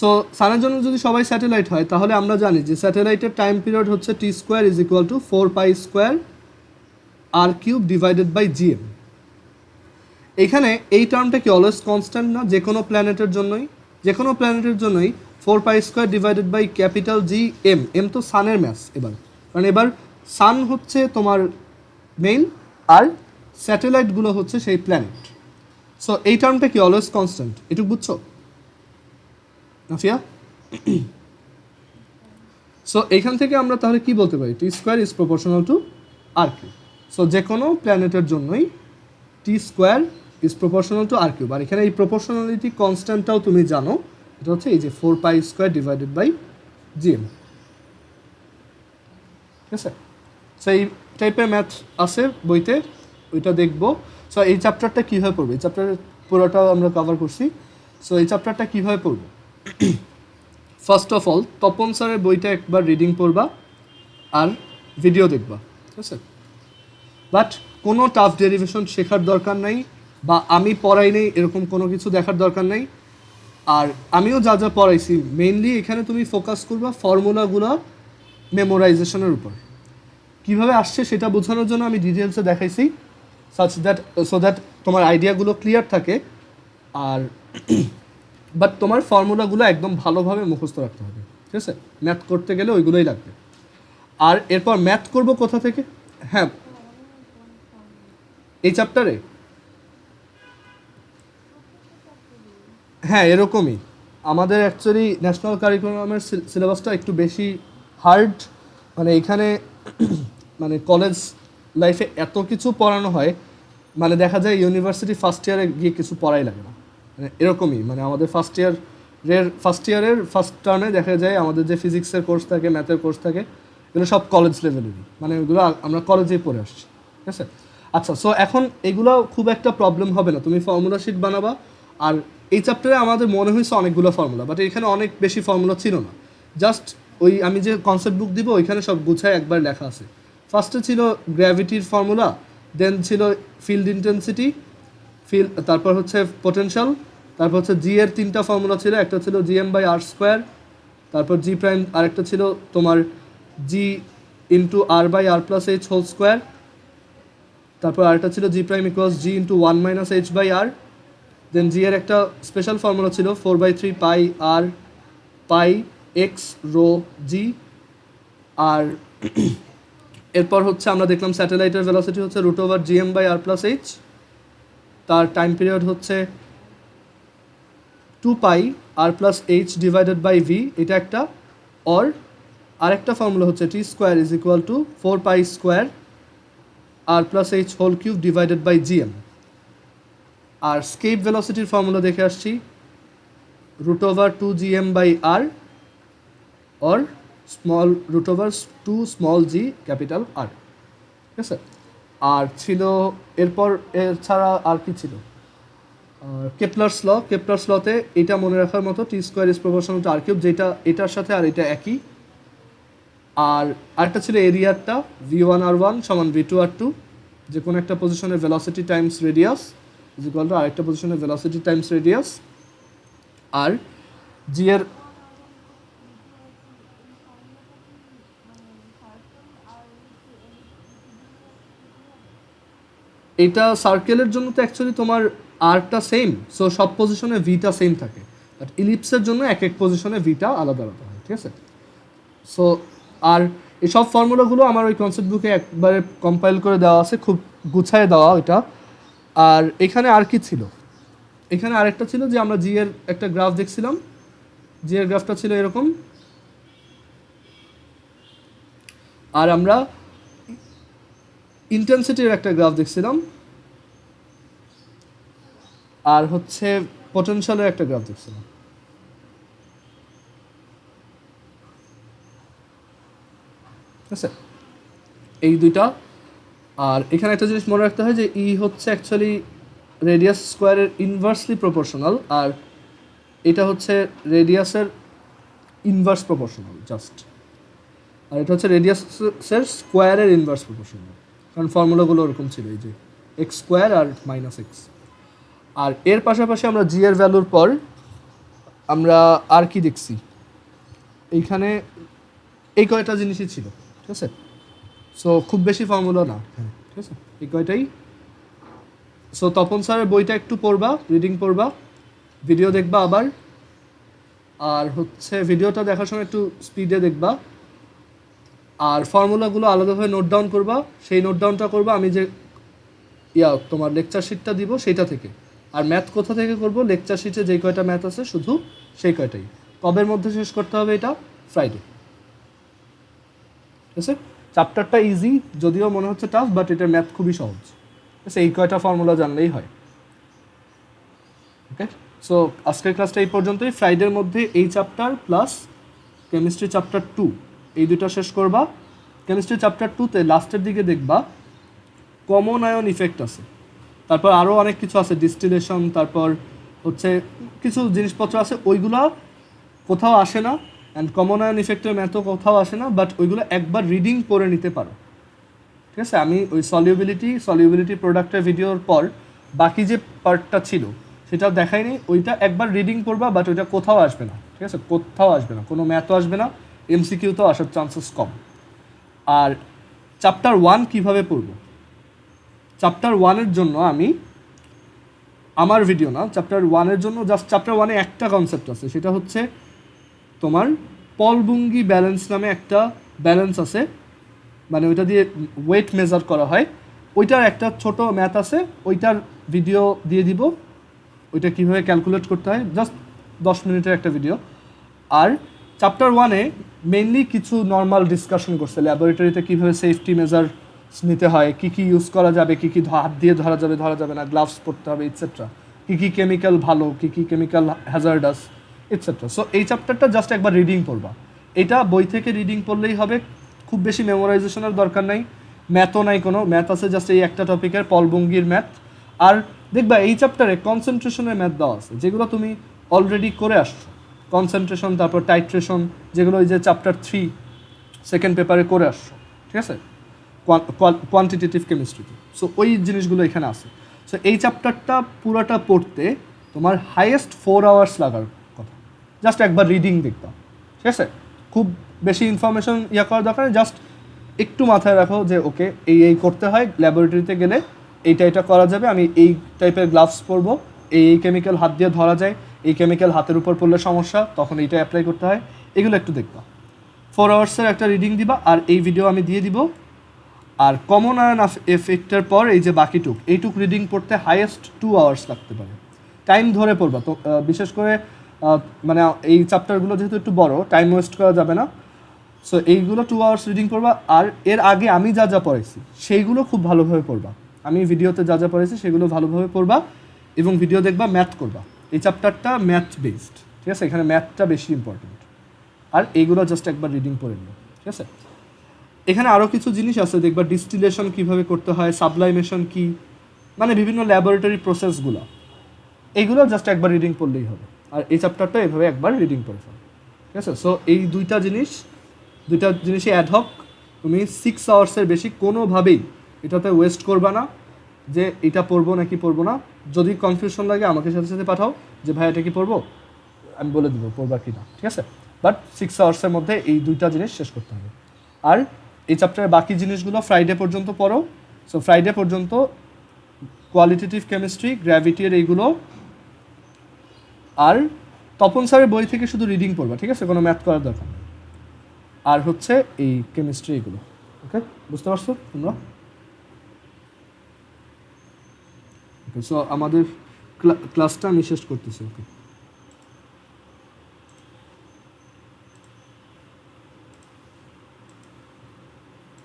সো সানের জন্য যদি সবাই স্যাটেলাইট হয় তাহলে আমরা জানি যে স্যাটেলাইটের টাইম পিরিয়ড হচ্ছে T square is equal to 4 pi square R cube divided by GM. এইখানে এই টার্মটা কি অলওয়েজ কনস্ট্যান্ট না? যে কোনো প্ল্যানেটের জন্যই 4 pi square divided by capital G M. M তো সানের ম্যাস এবার, কারণ এবার সান হচ্ছে তোমার মেইন আর স্যাটেলাইটগুলো হচ্ছে সেই প্ল্যানেট। সো এই টার্মটা কি অলওয়েজ কনস্ট্যান্ট, এটুকু বুঝছো নাফিয়া? সো এইখান থেকে আমরা তাহলে কি বলতে পারি? T square is proportional to R cube. So যে কোনো প্ল্যানেটের জন্যই T square is proportional to R cube. আর এখানে এই প্রপোর্শনালিটি কনস্ট্যান্টটাও তুমি জানো, এটা হচ্ছে এই যে 4 pi square divided by GM, ঠিক আছে? সো এই টাইপের ম্যাথ আছে বইতে, ওইটা দেখবো। সো এই চ্যাপ্টারটা কীভাবে পড়বো, এই চ্যাপ্টারের পুরোটাও আমরা কভার করছি। সো এই চ্যাপ্টারটা কীভাবে পড়বো? ফার্স্ট অফ অল তপন স্যারের বইটা একবার রিডিং পড়বা আর ভিডিও দেখবা, ঠিক আছে? বাট কোনো টাফ ডেরিভেশন শেখার দরকার নাই, বা আমি পড়াই নেই এরকম কোনো কিছু দেখার দরকার নাই। আর আমিও যা যা পড়াইছি মেইনলি এখানে তুমি ফোকাস করবা ফর্মুলাগুলো মেমোরাইজেশনের উপর। কীভাবে আসছে সেটা বোঝানোর জন্য আমি ডিটেলসে দেখাইছি, সো দ্যাট তোমার আইডিয়াগুলো ক্লিয়ার থাকে। আর বাট তোমার ফর্মুলাগুলো একদম ভালোভাবে মুখস্থ রাখতে হবে, ঠিক আছে? ম্যাথ করতে গেলে ওইগুলোই লাগবে। আর এরপর ম্যাথ করব কোথা থেকে? হ্যাঁ, এই চ্যাপ্টারে হ্যাঁ এরকমই। আমাদের অ্যাকচুয়ালি ন্যাশনাল কারিকুলামের সিলেবাসটা একটু বেশি হার্ড। মানে এখানে মানে কলেজ লাইফে এত কিছু পড়ানো হয় মানে দেখা যায় ইউনিভার্সিটি ফার্স্ট ইয়ারে গিয়ে কিছু পড়াই লাগে না, মানে এরকমই। মানে আমাদের ফার্স্ট ইয়ারের ফার্স্ট টার্মে দেখা যায় আমাদের যে ফিজিক্সের কোর্স থাকে, ম্যাথের কোর্স থাকে, এগুলো সব কলেজ লেভেলেরই, মানে ওগুলো আমরা কলেজেই পড়ে আসছি, ঠিক আছে। আচ্ছা, সো এখন এগুলো খুব একটা প্রবলেম হবে না, তুমি ফর্মুলা শিট বানাবা। আর এই চ্যাপ্টারে আমাদের মনে হয়েছে অনেকগুলো ফর্মুলা, বাট এখানে অনেক বেশি ফর্মুলা ছিল না। জাস্ট ওই আমি যে কনসেপ্ট বুক দিব ওইখানে সব গুছায় একবার লেখা আছে। ফার্স্টে ছিল গ্র্যাভিটির ফর্মুলা, দেন ছিল ফিল্ড ইন্টেন্সিটি, তারপর হচ্ছে পোটেনশিয়াল, তারপর হচ্ছে জি এর 3টা ফর্মুলা ছিল, একটা ছিল জিএম বাই আর স্কোয়ার, তারপর জি প্রাইম, আরেকটা ছিল তোমার G into R by R plus H whole square, তারপর আরেকটা ছিল G prime equals G into 1 minus H by R. Then G এর একটা স্পেশাল ফর্মুলা ছিল 4/3 পাই আর পাই এক্স রো জি। আর এরপর হচ্ছে আমরা দেখলাম স্যাটেলাইটের ভেলোসিটি হচ্ছে √ওভার GM by R plus H, তার টাইম পিরিয়ড হচ্ছে 2 pi R plus H divided by V, এটা একটা। অর আরেকটা ফর্মুলা হচ্ছে T square is equal to 4 pi square R plus H whole cube divided by GM. আর escape ভেলোসিটির formula দেখে আসছি √ওভার 2 GM by R or small √ওভার 2 স্মল জি ক্যাপিটাল আর, ঠিক আছে। আর ছিল এরপর এছাড়া আর কি ছিল, কেপলার্স লতে এটা মনে রাখার মতো, T square is proportional to R cube, যেটা এটার সাথে আর এটা একই। আর আরেকটা ছিল এরিয়ারটা v1r1 সমান v2r2, যে কোনো একটা পজিশনের velocity Times radius is equal two আরেকটা পজিশনের ভেলোসিটি টাইমস রেডিয়াস। আর জি এর এটা সার্কেলের জন্য তো অ্যাকচুয়ালি তোমার আরটা সেম, সো সব পজিশনে ভিটা সেম থাকে, বাট ইলিপসের জন্য এক এক পজিশনে ভিটা আলাদা আলাদা হয়, ঠিক আছে। সো আর এই সব ফর্মুলাগুলো আমার ওই কনসেপ্ট বুকে একবারে কম্পাইল করে দেওয়া আছে, খুব গুছায় দেওয়া ওইটা। আর এখানে আর কি ছিল, এখানে আরেকটা ছিল যে আমরা জি এর একটা গ্রাফ দেখছিলাম, জি এর গ্রাফটা ছিল এরকম। আর আমরা ইন্টেন্সিটির একটা গ্রাফ দেখছিলাম, আর হচ্ছে পোটেনশিয়ালের একটা গ্রাফ দেখছিলাম, ঠিক আছে, এই দুইটা। আর এখানে একটা জিনিস মনে রাখতে হয় যে ই হচ্ছে অ্যাকচুয়ালি রেডিয়াস স্কোয়ারের ইনভার্সলি প্রপোর্শনাল, আর এটা হচ্ছে রেডিয়াসের ইনভার্স প্রপোর্শনাল জাস্ট। আর এটা হচ্ছে রেডিয়াসের স্কোয়ারের ইনভার্স প্রপোর্শনাল, কারণ ফর্মুলাগুলো ওরকম ছিল, এই যে এক্স স্কোয়ার আর মাইনাস এক্স। আর এর পাশাপাশি আমরা জি এর ভ্যালুর পর আমরা আর কি দেখছি, এইখানে এই কয়টা জিনিসই ছিল, ঠিক আছে। সো খুব বেশি ফর্মুলা না, হ্যাঁ, ঠিক আছে, এই কয়টাই। সো তপন স্যারের বইটা একটু পড়বা, রিডিং পড়বা, ভিডিও দেখবা আবার। আর হচ্ছে ভিডিওটা দেখার সময় একটু স্পিডে দেখবা, আর ফর্মুলাগুলো আলাদাভাবে নোট ডাউন করবা। সেই নোট ডাউনটা করবা আমি যে তোমার লেকচার শিটটা দিব সেইটা থেকে। আর ম্যাথ কোথা থেকে করব, লেকচার শিটে যেই কয়টা ম্যাথ আছে শুধু সেই কয়টাই। কবের মধ্যে শেষ করতে হবে এটা, ফ্রাইডে, ঠিক আছে। চ্যাপ্টারটা ইজি, যদিও মনে হচ্ছে টাফ, বাট এটার ম্যাথ খুবই সহজ, ঠিক আছে। এই কয়টা ফর্মুলা জানলেই হয়, ওকে। সো আজকের ক্লাসটা এই পর্যন্তই। ফ্রাইডের মধ্যে এই চ্যাপ্টার প্লাস কেমিস্ট্রি চ্যাপ্টার 2 এই দুটো শেষ করবা। কেমিস্ট্রি চ্যাপ্টার 2তে লাস্টের দিকে দেখবা কমন আয়ন ইফেক্ট আছে, তারপর আরও অনেক কিছু আছে, ডিস্টিলেশন, তারপর হচ্ছে কিছু জিনিসপত্র আছে, ওইগুলো কোথাও আসে না, অ্যান্ড কমন আয়ন ইফেক্টের ম্যাথও কোথাও আসে না, বাট ওইগুলো একবার রিডিং পড়ে নিতে পারো, ঠিক আছে। আমি ওই সলিউবিলিটি প্রোডাক্টের ভিডিওর পর বাকি যে পার্টটা ছিল সেটাও দেখাইনি, ওইটা একবার রিডিং পড়বা, বাট ওইটা কোথাও আসবে না, ঠিক আছে, কোথাও আসবে না, কোনো ম্যাথও আসবে না, এমসিকিউতেও আসার চান্সেস কম। আর চ্যাপ্টার 1 কীভাবে পড়ব, চ্যাপ্টার 1-এর জন্য আমি আমার ভিডিও না, চ্যাপ্টার 1-এর জন্য জাস্ট চ্যাপ্টার 1-এ একটা কনসেপ্ট আছে, সেটা হচ্ছে তোমার পলবুঙ্গি ব্যালেন্স নামে একটা ব্যালেন্স আছে, মানে ওইটা দিয়ে ওয়েট মেজার করা হয়, ওইটার একটা ছোট ম্যাথ আছে, ওইটার ভিডিও দিয়ে দিব, ওইটা কীভাবে ক্যালকুলেট করতে হয়, জাস্ট 10 মিনিটের একটা ভিডিও। আর চ্যাপ্টার 1-এ মেইনলি কিছু নর্মাল ডিসকাশন করছে, ল্যাবরেটরিতে কীভাবে সেফটি মেজার নিতে হয়, কী কী ইউজ করা যাবে, কী কী হাত দিয়ে ধরা যাবে না, গ্লাভস পরতে হবে ইটসেট্রা, কী কী কেমিক্যাল ভালো, কী কী কেমিক্যাল হ্যাজার্ডাস ইটসেট্রা। সো এই চ্যাপ্টারটা জাস্ট একবার রিডিং পড়বা, এটা বই থেকে রিডিং পড়লেই হবে, খুব বেশি মেমোরাইজেশনের দরকার নাই, ম্যাথও নাই কোনো, ম্যাথ আছে জাস্ট এই একটা টপিকের পলবঙ্গির ম্যাথ। আর দেখবা এই চ্যাপ্টারে কনসেন্ট্রেশনের ম্যাথ দেওয়া আছে যেগুলো তুমি অলরেডি করে আসছো, কনসেন্ট্রেশন, তারপর টাইট্রেশন, যেগুলো ওই যে চ্যাপ্টার 3 সেকেন্ড পেপারে করে আসছো, ঠিক আছে, কোয়ান্টিটেটিভ কেমিস্ট্রিতে। সো ওই জিনিসগুলো এখানে আছে। সো এই চ্যাপ্টারটা পুরোটা পড়তে তোমার হাইয়েস্ট 4 আওয়ার্স লাগার কথা, জাস্ট একবার রিডিং দেখবা, ঠিক আছে, খুব বেশি ইনফরমেশন করার দরকার নেই, জাস্ট একটু মাথায় রাখো যে ওকে এই করতে হয়, ল্যাবরেটরিতে গেলে এটা করা যাবে, আমি এই টাইপের গ্লাভস পরবো, এই কেমিক্যাল হাত দিয়ে ধরা যায়, এই কেমিক্যাল হাতের উপর পড়লে সমস্যা, তখন এইটা অ্যাপ্লাই করতে হয়, এগুলো একটু দেখবা। 4 আওয়ার্সের একটা রিডিং দিবা, আর এই ভিডিও আমি দিয়ে দিব। আর কমন আয়ন এফেক্টের পর এই যে বাকিটুক, এইটুক রিডিং পড়তে হাইয়েস্ট 2 আওয়ার্স লাগতে পারে, টাইম ধরে পড়বা তো, বিশেষ করে মানে এই চ্যাপ্টারগুলো যেহেতু একটু বড়, টাইম ওয়েস্ট করা যাবে না। সো এইগুলো 2 আওয়ার্স রিডিং পড়বা, আর এর আগে আমি যা যা পড়াইছি সেইগুলো খুব ভালোভাবে পড়বা, আমি ভিডিওতে যা যা পড়াইছি সেগুলো ভালোভাবে পড়বা, এবং ভিডিও দেখবা, ম্যাথ করবা। এই চ্যাপ্টারটা ম্যাথ বেসড, ঠিক আছে, এখানে ম্যাথটা বেশি ইম্পর্টেন্ট, আর এইগুলো জাস্ট একবার রিডিং পড়ে নিও, ঠিক আছে। এখানে আরও কিছু জিনিস আছে, দেখবা ডিস্টিলেশন কীভাবে করতে হয়, সাবলাইমেশন কী, মানে বিভিন্ন ল্যাবরেটরি প্রসেসগুলো, এইগুলো জাস্ট একবার রিডিং পড়লেই হবে। আর এই চ্যাপ্টারটা এভাবে একবার রিডিং পড়ে ফেলো, ঠিক আছে। সো এই দুইটা জিনিসই অ্যাডহক, তুমি 6 আওয়ার্সের বেশি কোনোভাবেই এটাতে ওয়েস্ট করবা না, যে এটা পড়বো নাকি পড়বো না। যদি কনফিউশন লাগে আমাকে সাথে সাথে পাঠাও যে ভাই এটা কি পড়বো, আমি বলে দেবো পড়বা কি না, ঠিক আছে। বাট 6 আওয়ার্সের মধ্যে এই দুইটা জিনিস শেষ করতে হবে। আর এই চ্যাপ্টারের বাকি জিনিসগুলো ফ্রাইডে পর্যন্ত পড়ো। সো ফ্রাইডে পর্যন্ত কোয়ালিটেটিভ কেমিস্ট্রি, গ্র্যাভিটির এইগুলো, আর তপন স্যারের বই থেকে শুধু রিডিং পড়বা, ঠিক আছে, কোনো ম্যাথ করার দরকার নেই। আর হচ্ছে এই কেমিস্ট্রি এগুলো, ওকে, বুঝতে পারছো তোমরা? ওকে, সো আমাদের ক্লাসটা আমি শেষ করতেছি, ওকে।